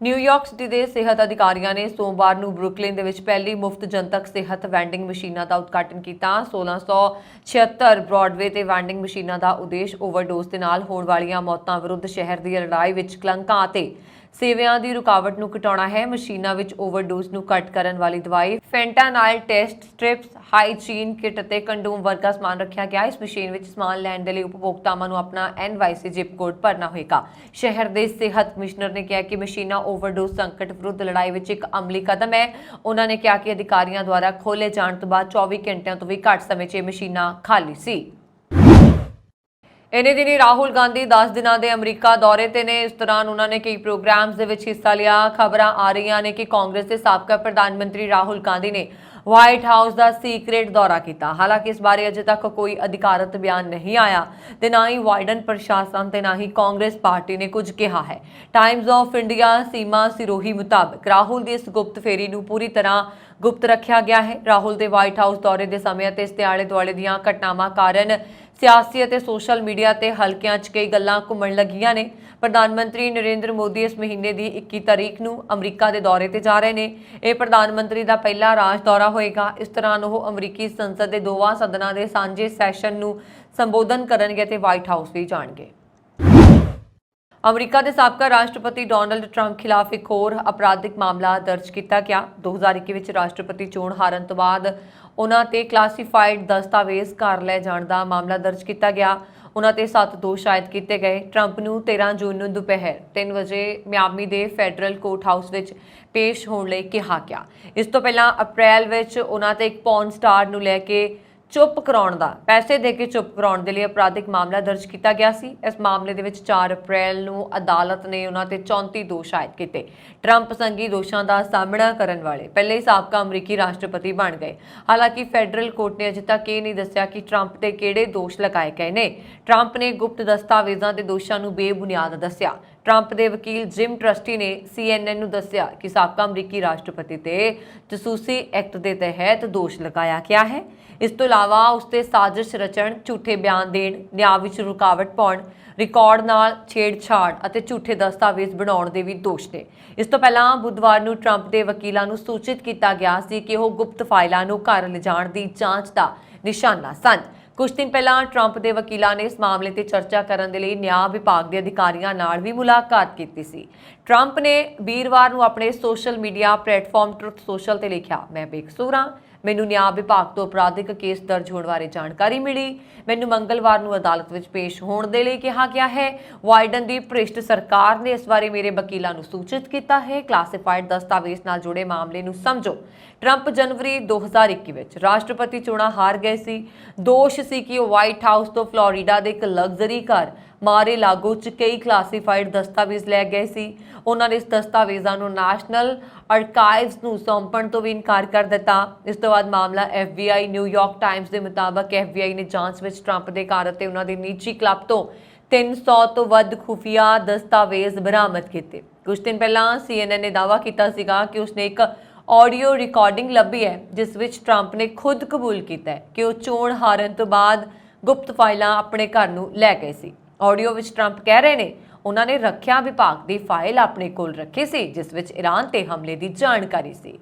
ਨਿਊਯਾਰਕ ਸਿਟੀ ਦੇ ਸਿਹਤ ਅਧਿਕਾਰੀਆਂ ਨੇ ਸੋਮਵਾਰ ਨੂੰ ਬਰੁਕਲਿਨ ਦੇ ਵਿੱਚ ਪਹਿਲੀ ਮੁਫਤ ਜਨਤਕ ਸਿਹਤ ਵੈਂਡਿੰਗ ਮਸ਼ੀਨਾਂ ਦਾ ਉਦਘਾਟਨ ਕੀਤਾ। 1676 ਬ੍ਰੌਡਵੇ ਤੇ ਵੈਂਡਿੰਗ ਮਸ਼ੀਨਾਂ ਦਾ ਉਦੇਸ਼ ਓਵਰਡੋਜ਼ ਦੇ ਨਾਲ ਹੋਣ ਵਾਲੀਆਂ ਮੌਤਾਂ ਵਿਰੁੱਧ ਸ਼ਹਿਰ ਦੀ ਲੜਾਈ ਵਿੱਚ ਕਲੰਕਾਂ ਅਤੇ ਸੇਵਾਵਾਂ ਦੀ ਰੁਕਾਵਟ ਨੂੰ ਘਟਾਉਣਾ ਹੈ। ਮਸ਼ੀਨਾਂ ਵਿੱਚ ਓਵਰਡੋਜ਼ ਨੂੰ ਘੱਟ ਕਰਨ ਵਾਲੀ ਦਵਾਈ, ਫੈਂਟਾਨਾਈਲ ਟੈਸਟ ਸਟ੍ਰਿਪਸ, ਹਾਈਜੀਨ ਕਿਟ ਅਤੇ ਕੰਡੋਮ ਵਰਗਾ ਸਮਾਨ ਰੱਖਿਆ ਗਿਆ। ਇਸ ਮਸ਼ੀਨ ਵਿੱਚ ਸਮਾਨ ਲੈਣ ਦੇ ਲਈ ਉਪਭੋਗਤਾਵਾਂ ਨੂੰ ਆਪਣਾ NYC ਜ਼ਿਪ ਕੋਡ ਭਰਨਾ ਹੋਏਗਾ। ਸ਼ਹਿਰ ਦੇ ਸਿਹਤ ਕਮਿਸ਼ਨਰ ਨੇ ਕਿਹਾ ਕਿ ਮਸ਼ੀਨਾਂ ਓਵਰਡੋਜ਼ ਸੰਕਟ ਵਿਰੁੱਧ ਲੜਾਈ ਵਿੱਚ ਇੱਕ ਅਮਲੀ ਕਦਮ ਹੈ। ਉਹਨਾਂ ਨੇ ਕਿਹਾ ਕਿ ਅਧਿਕਾਰੀਆਂ ਦੁਆਰਾ ਖੋਲ੍ਹੇ ਜਾਣ ਤੋਂ ਬਾਅਦ 24 ਘੰਟਿਆਂ ਤੋਂ ਵੀ ਘੱਟ ਸਮੇਂ 'ਚ ਇਹ ਮਸ਼ੀਨਾਂ ਖਾਲੀ ਸੀ। ਇਨੇ ਦਿਨੀ ਰਾਹੁਲ ਗਾਂਧੀ 10 ਦਿਨਾਂ ਦੇ ਅਮਰੀਕਾ ਦੌਰੇ ਤੇ ਨੇ। ਇਸ ਦੌਰਾਨ ਉਹਨਾਂ ਨੇ ਕਈ ਪ੍ਰੋਗਰਾਮਸ ਦੇ ਵਿੱਚ ਹਿੱਸਾ ਲਿਆ। ਖਬਰਾਂ ਆ ਰਹੀਆਂ ਨੇ ਕਿ ਕਾਂਗਰਸ ਦੇ ਸਾਬਕਾ ਪ੍ਰਧਾਨ ਮੰਤਰੀ ਰਾਹੁਲ ਗਾਂਧੀ ਨੇ ਵਾਈਟ ਹਾਊਸ ਦਾ ਸੀਕ੍ਰੇਟ ਦੌਰਾ ਕੀਤਾ। ਹਾਲਾਂਕਿ ਇਸ ਬਾਰੇ ਅਜੇ ਤੱਕ ਕੋਈ ਅਧਿਕਾਰਤ ਬਿਆਨ ਨਹੀਂ ਆਇਆ ਤੇ ਨਾ ਹੀ ਵਾਈਡਨ ਪ੍ਰਸ਼ਾਸਨ ਤੇ ਨਾ ਹੀ ਕਾਂਗਰਸ ਪਾਰਟੀ ਨੇ ਕੁਝ ਕਿਹਾ ਹੈ। ਟਾਈਮਜ਼ ਆਫ ਇੰਡੀਆ ਸੀਮਾ ਸਿਰੋਹੀ ਮੁਤਾਬਕ ਰਾਹੁਲ ਦੀ ਇਸ ਗੁਪਤ ਫੇਰੀ ਨੂੰ ਪੂਰੀ ਤਰ੍ਹਾਂ ਗੁਪਤ ਰੱਖਿਆ ਗਿਆ ਹੈ। ਰਾਹੁਲ ਦੇ ਵਾਈਟ ਹਾਊਸ ਦੌਰੇ ਦੇ ਸਮੇਂ ਅਤੇ ਇਸ ਦੇ ਆਲੇ ਦੁਆਲੇ ਦੀਆਂ ਘਟਨਾਵਾਂ ਕਾਰਨ ਸਿਆਸੀ ਅਤੇ ਸੋਸ਼ਲ ਮੀਡੀਆ ਤੇ ਹਲਕਿਆਂ 'ਚ ਕਈ ਗੱਲਾਂ ਘੁੰਮਣ ਲੱਗੀਆਂ ਨੇ। ਪ੍ਰਧਾਨ ਮੰਤਰੀ ਨਰਿੰਦਰ ਮੋਦੀ ਇਸ ਮਹੀਨੇ ਦੀ 21 ਤਾਰੀਖ ਨੂੰ ਅਮਰੀਕਾ ਦੇ ਦੌਰੇ ਤੇ ਜਾ ਰਹੇ ਨੇ। ਇਹ ਪ੍ਰਧਾਨ ਮੰਤਰੀ ਦਾ ਪਹਿਲਾ ਰਾਜ ਦੌਰਾ ਹੋਏਗਾ। ਇਸ ਦੌਰਾਨ ਉਹ ਅਮਰੀਕੀ ਸੰਸਦ ਦੇ ਦੋਵਾਂ ਸਦਨਾਂ ਦੇ ਸਾਂਝੇ ਸੈਸ਼ਨ ਨੂੰ ਸੰਬੋਧਨ ਕਰਨਗੇ ਤੇ ਵਾਈਟ ਹਾਊਸ ਵੀ ਜਾਣਗੇ। ਅਮਰੀਕਾ ਦੇ ਸਾਬਕਾ ਰਾਸ਼ਟਰਪਤੀ ਡੋਨਾਲਡ ਟਰੰਪ ਖਿਲਾਫ ਇੱਕ ਹੋਰ ਅਪਰਾਧਿਕ ਮਾਮਲਾ ਦਰਜ ਕੀਤਾ ਗਿਆ। 2021 ਵਿੱਚ ਰਾਸ਼ਟਰਪਤੀ ਚੋਣ ਹਾਰਨ ਤੋਂ ਬਾਅਦ ਉਹਨਾਂ ਤੇ ਕਲਾਸੀਫਾਈਡ ਦਸਤਾਵੇਜ਼ ਘਰ ਲੈ ਜਾਣ ਦਾ ਮਾਮਲਾ ਦਰਜ ਕੀਤਾ ਗਿਆ। ਉਹਨਾਂ ਤੇ 7 ਦੋਸ਼ ਆਇਦ ਕੀਤੇ ਗਏ। ਟਰੰਪ ਨੂੰ 13 ਜੂਨ ਨੂੰ ਦੁਪਹਿਰ 3 ਵਜੇ ਮਿਆਮੀ ਦੇ ਫੈਡਰਲ ਕੋਰਟ ਹਾਊਸ ਵਿੱਚ ਪੇਸ਼ ਹੋਣ ਲਈ ਕਿਹਾ ਗਿਆ। ਇਸ ਤੋਂ ਪਹਿਲਾਂ ਅਪ੍ਰੈਲ ਵਿੱਚ ਉਹਨਾਂ ਤੇ ਇੱਕ ਪੌਰਨ ਸਟਾਰ ਨੂੰ ਲੈ ਕੇ ਚੁੱਪ ਕਰਾਉਣ ਦਾ ਪੈਸੇ ਦੇ ਕੇ ਚੁੱਪ ਕਰਾਉਣ ਦੇ ਲਈ ਅਪਰਾਧਿਕ ਮਾਮਲਾ ਦਰਜ ਕੀਤਾ ਗਿਆ ਸੀ। ਇਸ ਮਾਮਲੇ ਦੇ ਵਿੱਚ 4 ਅਪ੍ਰੈਲ ਨੂੰ ਅਦਾਲਤ ਨੇ ਉਹਨਾਂ ਤੇ 34 ਦੋਸ਼ ਆਇਦ ਕੀਤੇ। ਟਰੰਪ ਸੰਗੀ ਦੋਸ਼ਾਂ ਦਾ ਸਾਹਮਣਾ ਕਰਨ ਵਾਲੇ ਪਹਿਲੇ ਸਾਬਕਾ ਅਮਰੀਕੀ ਰਾਸ਼ਟਰਪਤੀ ਬਣ ਗਏ। ਹਾਲਾਂਕਿ ਫੈਡਰਲ ਕੋਰਟ ਨੇ ਅਜੇ ਤੱਕ ਇਹ ਨਹੀਂ ਦੱਸਿਆ ਕਿ ਟਰੰਪ ਤੇ ਕਿਹੜੇ ਦੋਸ਼ ਲਗਾਏ ਗਏ ਨੇ। ਟਰੰਪ ਨੇ ਗੁਪਤ ਦਸਤਾਵੇਜ਼ਾਂ ਦੇ ਦੋਸ਼ਾਂ ਨੂੰ ਬੇਬੁਨਿਆਦ ਦੱਸਿਆ। ਟਰੰਪ ਦੇ ਵਕੀਲ ਜਿਮ ਟਰਸਟੀ ਨੇ CNN ਨੂੰ ਦੱਸਿਆ ਕਿ ਸਾਬਕਾ ਅਮਰੀਕੀ ਰਾਸ਼ਟਰਪਤੀ ਤੇ ਜਸੂਸੀ ਐਕਟ ਦੇ ਤਹਿਤ ਦੋਸ਼ ਲਗਾਇਆ ਗਿਆ ਹੈ। ਇਸ ਤੋਂ ਇਲਾਵਾ ਉਸ ਤੇ ਸਾਜ਼ਿਸ਼ ਰਚਣ, ਝੂਠੇ ਬਿਆਨ ਦੇਣ, ਨਿਆਂ ਵਿੱਚ ਰੁਕਾਵਟ ਪਾਉਣ, ਰਿਕਾਰਡ ਨਾਲ ਛੇੜਛਾੜ ਅਤੇ ਝੂਠੇ ਦਸਤਾਵੇਜ਼ ਬਣਾਉਣ ਦੇ ਵੀ ਦੋਸ਼ ਨੇ। ਇਸ ਤੋਂ ਪਹਿਲਾਂ ਬੁੱਧਵਾਰ ਨੂੰ ਟਰੰਪ ਦੇ ਵਕੀਲਾਂ ਨੂੰ ਸੂਚਿਤ ਕੀਤਾ ਗਿਆ ਸੀ ਕਿ ਉਹ ਗੁਪਤ ਫਾਈਲਾਂ ਨੂੰ ਘਰ ਲਿਜਾਣ ਦੀ ਜਾਂਚ ਦਾ ਨਿਸ਼ਾਨਾ ਸਨ। ਕੁਝ ਦਿਨ ਪਹਿਲਾਂ ਟਰੰਪ ਦੇ ਵਕੀਲਾਂ ਨੇ ਇਸ ਮਾਮਲੇ ਤੇ ਚਰਚਾ ਕਰਨ ਦੇ ਲਈ ਨਿਆਂ ਵਿਭਾਗ ਦੇ ਅਧਿਕਾਰੀਆਂ ਨਾਲ ਵੀ ਮੁਲਾਕਾਤ ਕੀਤੀ ਸੀ। ਟਰੰਪ ਨੇ ਵੀਰਵਾਰ ਨੂੰ ਆਪਣੇ social media platform truth social ਤੇ ਲਿਖਿਆ, "ਮੈਂ ਬੇਕਸੂਰ ਹਾਂ, ਮੈਨੂੰ ਨਿਆਂ ਵਿਭਾਗ ਤੋਂ ਅਪਰਾਧਿਕ ਕੇਸ ਦਰਜ ਹੋਣ ਬਾਰੇ ਜਾਣਕਾਰੀ ਮਿਲੀ। ਮੈਨੂੰ ਮੰਗਲਵਾਰ ਨੂੰ ਅਦਾਲਤ ਵਿੱਚ ਪੇਸ਼ ਹੋਣ ਦੇ ਲਈ ਕਿਹਾ ਗਿਆ ਹੈ। ਵਾਈਡਨ ਦੀ ਭ੍ਰਿਸ਼ਟ ਸਰਕਾਰ ਨੇ ਇਸ ਬਾਰੇ ਮੇਰੇ ਵਕੀਲਾਂ ਨੂੰ ਸੂਚਿਤ ਕੀਤਾ ਹੈ। ਕਲਾਸੀਫਾਈਡ ਦਸਤਾਵੇਜ਼ ਨਾਲ ਜੁੜੇ ਮਾਮਲੇ ਨੂੰ ਸਮਝੋ। ਟਰੰਪ ਜਨਵਰੀ 2021 ਵਿੱਚ ਰਾਸ਼ਟਰਪਤੀ ਚੋਣਾਂ ਹਾਰ ਗਏ ਸੀ। ਦੋਸ਼ ਸੀ ਕਿ ਉਹ ਵਾਈਟ ਹਾਊਸ ਤੋਂ ਫਲੋਰੀਡਾ ਦੇ ਇੱਕ ਲਗਜ਼ਰੀ ਘਰ ਮਾਰ-ਏ-ਲਾਗੋ 'ਚ ਕਈ ਕਲਾਸੀਫਾਈਡ ਦਸਤਾਵੇਜ਼ ਲੈ ਗਏ ਸੀ। ਉਹਨਾਂ ਨੇ ਇਸ ਦਸਤਾਵੇਜ਼ਾਂ ਨੂੰ ਨੈਸ਼ਨਲ ਆਰਕਾਈਵਜ਼ ਨੂੰ ਸੌਂਪਣ ਤੋਂ ਵੀ ਇਨਕਾਰ ਕਰ ਦਿੱਤਾ। ਇਸ ਤੋਂ ਬਾਅਦ ਮਾਮਲਾ FBI ਨਿਊਯਾਰਕ ਟਾਈਮਜ਼ ਦੇ ਮੁਤਾਬਕ FBI ਨੇ ਜਾਂਚ ਵਿੱਚ ਟਰੰਪ ਦੇ ਘਰ ਅਤੇ ਉਹਨਾਂ ਦੇ ਨਿੱਜੀ ਕਲੱਬ ਤੋਂ 300 ਤੋਂ ਵੱਧ ਖੁਫੀਆ ਦਸਤਾਵੇਜ਼ ਬਰਾਮਦ ਕੀਤੇ। ਕੁਝ ਦਿਨ ਪਹਿਲਾਂ CNN ਨੇ ਦਾਅਵਾ ਕੀਤਾ ਸੀਗਾ ਕਿ ਉਸਨੇ ਇੱਕ ਆਡੀਓ ਰਿਕਾਰਡਿੰਗ ਲੱਭੀ ਹੈ ਜਿਸ ਵਿੱਚ ਟਰੰਪ ਨੇ ਖੁਦ ਕਬੂਲ ਕੀਤਾ ਹੈ ਕਿ ਉਹ ਚੋਣ ਹਾਰਨ ਤੋਂ ਬਾਅਦ ਗੁਪਤ ਫਾਈਲਾਂ ਆਪਣੇ ਘਰ ਨੂੰ ਲੈ ਗਏ ਸੀ। ਆਡੀਓ ਵਿੱਚ ਟਰੰਪ ਕਹਿ ਰਹੇ ਨੇ ਉਹਨਾਂ ਨੇ ਰੱਖਿਆ ਵਿਭਾਗ ਦੀ ਫਾਈਲ ਆਪਣੇ ਕੋਲ ਰੱਖੀ ਸੀ ਜਿਸ ਵਿੱਚ ਈਰਾਨ ਤੇ ਹਮਲੇ ਦੀ ਜਾਣਕਾਰੀ ਸੀ।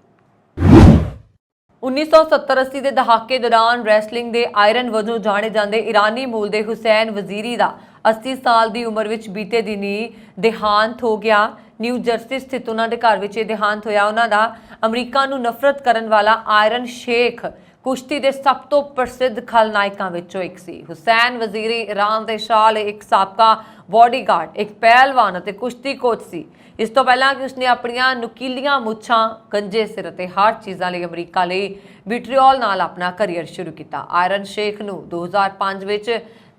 1970-80 ਦੇ ਦਹਾਕੇ ਦੌਰਾਨ ਰੈਸਲਿੰਗ ਦੇ ਆਇਰਨ ਵਜੋਂ ਜਾਣੇ ਜਾਂਦੇ ਈਰਾਨੀ ਮੂਲ ਦੇ ਹੁਸੈਨ ਵਜ਼ੀਰੀ ਦਾ 80 ਸਾਲ ਦੀ ਉਮਰ ਵਿੱਚ ਬੀਤੇ ਦਿਨੀ ਦੇਹਾਂਤ ਹੋ ਗਿਆ। ਨਿਊ ਜਰਸੀ ਸਥਿਤ ਉਹਨਾਂ ਦੇ ਘਰ ਵਿੱਚ ਇਹ ਦੇਹਾਂਤ ਹੋਇਆ। ਉਹਨਾਂ ਦਾ ਅਮਰੀਕਾ ਨੂੰ ਨਫ਼ਰਤ ਕਰਨ ਵਾਲਾ ਆਇਰਨ ਸ਼ੇਖ ਕੁਸ਼ਤੀ ਦੇ ਸਭ ਤੋਂ ਪ੍ਰਸਿੱਧ ਖਲਨਾਇਕਾਂ ਵਿੱਚੋਂ ਇੱਕ ਸੀ। ਹੁਸੈਨ ਵਜ਼ੀਰੀ ਈਰਾਨ ਦੇ ਸ਼ਾਹ ਲਈ ਇੱਕ ਸਾਬਕਾ ਬਾਡੀਗਾਰਡ, ਇੱਕ ਪਹਿਲਵਾਨ ਅਤੇ ਕੁਸ਼ਤੀ ਕੋਚ ਸੀ। ਇਸ ਤੋਂ ਪਹਿਲਾਂ ਕਿ ਉਸਨੇ ਆਪਣੀਆਂ ਨੁਕੀਲੀਆਂ ਮੁੱਛਾਂ, ਗੰਜੇ ਸਿਰ ਅਤੇ ਹਰ ਚੀਜ਼ਾਂ ਲਈ ਅਮਰੀਕਾ ਲਈ ਵਿਟਰੀਓਲ ਨਾਲ ਆਪਣਾ ਕੈਰੀਅਰ ਸ਼ੁਰੂ ਕੀਤਾ। ਆਇਰਨ ਸ਼ੇਖ ਨੂੰ 2005 ਵਿੱਚ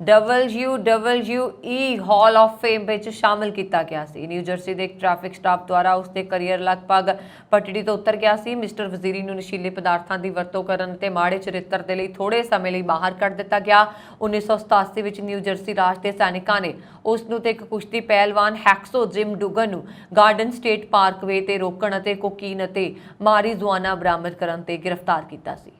WWE ਹਾਲ ਆਫ ਫੇਮ ਵਿੱਚ ਸ਼ਾਮਲ ਕੀਤਾ ਗਿਆ ਸੀ। ਨਿਊ ਜਰਸੀ ਦੇ ਇੱਕ ਟ੍ਰੈਫਿਕ ਸਟਾਫ ਦੁਆਰਾ ਉਸਦੇ ਕੈਰੀਅਰ ਲਗਭਗ ਪਟੜੀ ਤੋਂ ਉਤਰ ਗਿਆ ਸੀ। ਮਿਸਟਰ ਵਜ਼ੀਰੀ ਨੂੰ ਨਸ਼ੀਲੇ ਪਦਾਰਥਾਂ ਦੀ ਵਰਤੋਂ ਕਰਨ ਤੇ ਮਾੜੇ ਚਰਿੱਤਰ ਦੇ ਲਈ ਥੋੜੇ ਸਮੇਂ ਲਈ ਬਾਹਰ ਕੱਢ ਦਿੱਤਾ ਗਿਆ। 1987 ਵਿੱਚ ਨਿਊ ਜਰਸੀ ਰਾਜ ਦੇ ਸੈਨਿਕਾਂ ਨੇ ਉਸ ਨੂੰ ਤੇ ਇੱਕ ਕੁਸ਼ਤੀ ਪਹਿਲਵਾਨ ਹੈਕਸੋ ਜਿਮ ਡੂਗਨ ਨੂੰ ਗਾਰਡਨ ਸਟੇਟ ਪਾਰਕਵੇ ਤੇ ਰੋਕਣ ਅਤੇ ਕੋਕੀਨ ਅਤੇ ਮਾਰੀਜੁਆਨਾ ਬਰਾਮਦ ਕਰਨ ਤੇ ਗ੍ਰਿਫਤਾਰ ਕੀਤਾ ਸੀ।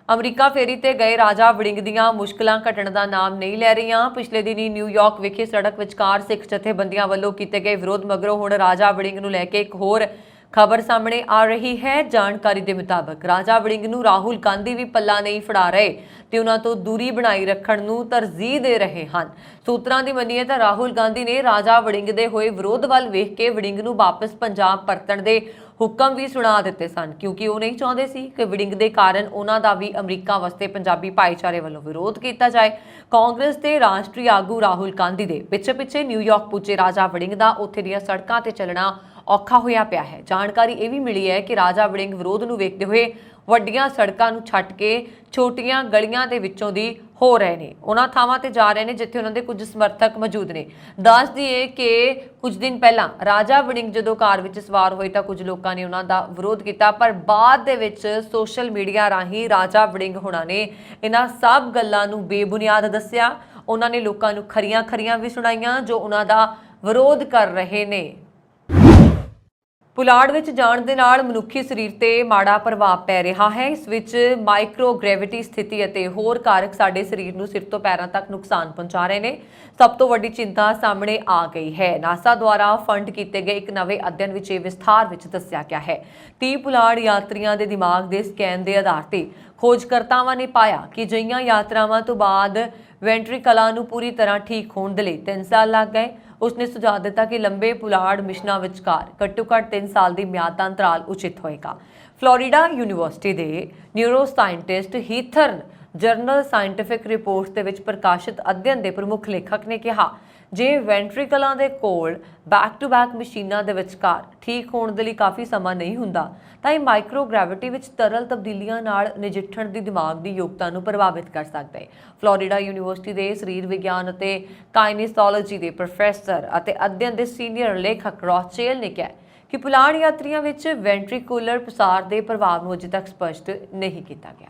ਅਮਰੀਕਾ ਫੇਰੀ ਤੇ ਗਏ ਰਾਜਾ ਵੜਿੰਗ ਦੀਆਂ ਮੁਸ਼ਕਲਾਂ ਘਟਣ ਦਾ ਨਾਮ ਨਹੀਂ ਲੈ ਰਹੀਆਂ। ਪਿਛਲੇ ਦਿਨੀ ਨਿਊਯਾਰਕ ਵਿਖੇ ਸੜਕ ਵਿਚਕਾਰ ਸਿੱਖ ਜਥੇਬੰਦੀਆਂ ਵੱਲੋਂ ਕੀਤੇ ਗਏ ਵਿਰੋਧ ਮਗਰੋਂ ਹੁਣ ਰਾਜਾ ਵੜਿੰਗ ਨੂੰ ਲੈ ਕੇ ਇੱਕ ਹੋਰ ਖਬਰ ਸਾਹਮਣੇ ਆ ਰਹੀ ਹੈ। ਜਾਣਕਾਰੀ ਦੇ ਮੁਤਾਬਕ ਰਾਜਾ ਵੜਿੰਗ ਨੂੰ ਰਾਹੁਲ ਗਾਂਧੀ ਵੀ ਪੱਲਾ ਨਹੀਂ ਫੜਾ ਰਹੇ ਤੇ ਉਹਨਾਂ ਤੋਂ ਦੂਰੀ ਬਣਾਈ ਰੱਖਣ ਨੂੰ ਤਰਜੀਹ ਦੇ ਰਹੇ ਹਨ। ਸੂਤਰਾਂ ਦੀ ਮੰਨੀਏ ਤਾਂ ਰਾਹੁਲ ਗਾਂਧੀ ਨੇ ਰਾਜਾ ਵੜਿੰਗ ਦੇ ਹੋਏ ਵਿਰੋਧ ਵੱਲ ਵੇਖ ਕੇ ਵੜਿੰਗ ਨੂੰ ਵਾਪਸ ਪੰਜਾਬ ਪਰਤਣ ਦੇ ਹੁਕਮ ਵੀ ਸੁਣਾ ਦਿੱਤੇ ਸਨ ਕਿਉਂਕਿ ਉਹ ਨਹੀਂ ਚਾਹੁੰਦੇ ਸੀ ਕਿ ਵੜਿੰਗ ਦੇ ਕਾਰਨ ਉਹਨਾਂ ਦਾ ਵੀ ਅਮਰੀਕਾ ਵਾਸਤੇ ਪੰਜਾਬੀ ਭਾਈਚਾਰੇ ਵੱਲੋਂ ਵਿਰੋਧ ਕੀਤਾ ਜਾਏ। ਕਾਂਗਰਸ ਦੇ ਰਾਸ਼ਟਰੀ ਆਗੂ ਰਾਹੁਲ ਗਾਂਧੀ ਦੇ ਪਿੱਛੇ ਨਿਊਯਾਰਕ ਪੁੱਜੇ ਰਾਜਾ ਵੜਿੰਗ ਦਾ ਉੱਥੇ ਦੀਆਂ ਸੜਕਾਂ ਤੇ ਚੱਲਣਾ ਔਖਾ ਹੋਇਆ ਪਿਆ ਹੈ। ਜਾਣਕਾਰੀ ਇਹ ਵੀ ਮਿਲੀ ਹੈ ਕਿ ਰਾਜਾ ਵੜਿੰਗ ਵਿਰੋਧ ਨੂੰ ਵੇਖਦੇ ਹੋਏ ਵੱਡੀਆਂ ਸੜਕਾਂ ਨੂੰ ਛੱਡ ਕੇ ਛੋਟੀਆਂ ਗਲੀਆਂ ਦੇ ਵਿੱਚੋਂ ਦੀ ਹੋ ਰਹੇ ਨੇ। ਉਹਨਾਂ ਥਾਵਾਂ ਤੇ ਜਾ ਰਹੇ ਨੇ ਜਿੱਥੇ ਉਹਨਾਂ ਦੇ ਕੁਝ ਸਮਰਥਕ ਮੌਜੂਦ ਨੇ। ਦੱਸ ਦਈਏ ਕਿ ਕੁਝ ਦਿਨ ਪਹਿਲਾਂ ਰਾਜਾ ਵੜਿੰਗ ਜਦੋਂ ਕਾਰ ਵਿੱਚ ਸਵਾਰ ਹੋਏ ਤਾਂ ਕੁਝ ਲੋਕਾਂ ਨੇ ਉਹਨਾਂ ਦਾ ਵਿਰੋਧ ਕੀਤਾ, ਪਰ ਬਾਅਦ ਦੇ ਵਿੱਚ ਸੋਸ਼ਲ ਮੀਡੀਆ ਰਾਹੀਂ ਰਾਜਾ ਵੜਿੰਗ ਹੋਣਾ ਨੇ ਇਹਨਾਂ ਸਭ ਗੱਲਾਂ ਨੂੰ ਬੇਬੁਨਿਆਦ ਦੱਸਿਆ। ਉਹਨਾਂ ਨੇ ਲੋਕਾਂ ਨੂੰ ਖਰੀਆਂ ਵੀ ਸੁਣਾਈਆਂ ਜੋ ਉਹਨਾਂ ਦਾ ਵਿਰੋਧ ਕਰ ਰਹੇ ਨੇ। ਪੁਲਾੜ ਵਿੱਚ ਜਾਣ ਦੇ ਨਾਲ ਮਨੁੱਖੀ ਸਰੀਰ ਤੇ ਮਾੜਾ ਪ੍ਰਭਾਵ ਪੈ ਰਿਹਾ ਹੈ। ਇਸ ਵਿੱਚ ਮਾਈਕਰੋਗ੍ਰੈਵਿਟੀ ਸਥਿਤੀ ਅਤੇ ਹੋਰ ਕਾਰਕ ਸਾਡੇ ਸਰੀਰ ਨੂੰ ਸਿਰ ਤੋਂ ਪੈਰਾਂ ਤੱਕ ਨੁਕਸਾਨ ਪਹੁੰਚਾ ਰਹੇ ਨੇ। ਸਭ ਤੋਂ ਵੱਡੀ ਚਿੰਤਾ ਸਾਹਮਣੇ ਆ ਗਈ ਹੈ। ਨਾਸਾ ਦੁਆਰਾ ਫੰਡ ਕੀਤੇ ਗਏ ਇੱਕ ਨਵੇਂ ਅਧਿਐਨ ਵਿੱਚ ਇਹ ਵਿਸਥਾਰ ਵਿੱਚ ਦੱਸਿਆ ਗਿਆ ਹੈ। 30 ਪੁਲਾੜ ਯਾਤਰੀਆਂ ਦੇ ਦਿਮਾਗ ਦੇ ਸਕੈਨ ਦੇ ਆਧਾਰ ਤੇ ਖੋਜਕਰਤਾਵਾਂ ਨੇ ਪਾਇਆ ਕਿ ਅਜਿਹੀਆਂ ਯਾਤਰਾਵਾਂ ਤੋਂ ਬਾਅਦ ਵੈਂਟਰੀਕਲਾਂ ਨੂੰ ਪੂਰੀ ਤਰ੍ਹਾਂ ਠੀਕ ਹੋਣ ਦੇ ਲਈ 3 ਸਾਲ ਲੱਗ ਗਏ। ਉਸਨੇ ਸੁਝਾਅ ਦਿੱਤਾ ਕਿ ਲੰਬੇ ਪੁਲਾੜ ਮਿਸ਼ਨਾਂ ਵਿਚਕਾਰ ਘੱਟੋ-ਘੱਟ 3 ਸਾਲ ਦੀ ਮਿਆਦ ਦਾ ਅੰਤਰਾਲ ਉਚਿਤ ਹੋਏਗਾ। ਫਲੋਰੀਡਾ ਯੂਨੀਵਰਸਿਟੀ ਦੇ ਨਿਊਰੋ ਸਾਇੰਟਿਸਟ ਹੀਥਰਨ ਜਰਨਲ ਸਾਇੰਟਿਫਿਕ ਰਿਪੋਰਟਸ ਦੇ ਵਿੱਚ ਪ੍ਰਕਾਸ਼ਿਤ ਅਧਿਐਨ ਦੇ ਪ੍ਰਮੁੱਖ ਲੇਖਕ ਨੇ ਕਿਹਾ ਜੇ ਵੈਂਟਰੀਕਲਾਂ ਦੇ ਕੋਲ ਬੈਕ ਟੂ ਬੈਕ ਮਸ਼ੀਨਾਂ ਦੇ ਵਿਚਕਾਰ ਠੀਕ ਹੋਣ ਦੇ ਲਈ ਕਾਫੀ ਸਮਾਂ ਨਹੀਂ ਹੁੰਦਾ ਤਾਂ ਇਹ ਮਾਈਕਰੋਗ੍ਰੈਵਿਟੀ ਵਿੱਚ ਤਰਲ ਤਬਦੀਲੀਆਂ ਨਾਲ ਨਜਿੱਠਣ ਦੀ ਦਿਮਾਗ ਦੀ ਯੋਗਤਾ ਨੂੰ ਪ੍ਰਭਾਵਿਤ ਕਰ ਸਕਦਾ ਹੈ। ਫਲੋਰੀਡਾ ਯੂਨੀਵਰਸਿਟੀ ਦੇ ਸਰੀਰ ਵਿਗਿਆਨ ਅਤੇ ਕਾਈਨੇਸੋਲੋਜੀ ਦੇ ਪ੍ਰੋਫੈਸਰ ਅਤੇ ਅਧਿਐਨ ਦੇ ਸੀਨੀਅਰ ਲੇਖਕ ਰੌਚੇਲ ਨੇ ਕਿਹਾ ਕਿ ਪੁਲਾੜ ਯਾਤਰੀਆਂ ਵਿੱਚ ਵੈਂਟਰੀਕੂਲਰ ਪਸਾਰ ਦੇ ਪ੍ਰਭਾਵ ਨੂੰ ਅਜੇ ਤੱਕ ਸਪਸ਼ਟ ਨਹੀਂ ਕੀਤਾ ਗਿਆ।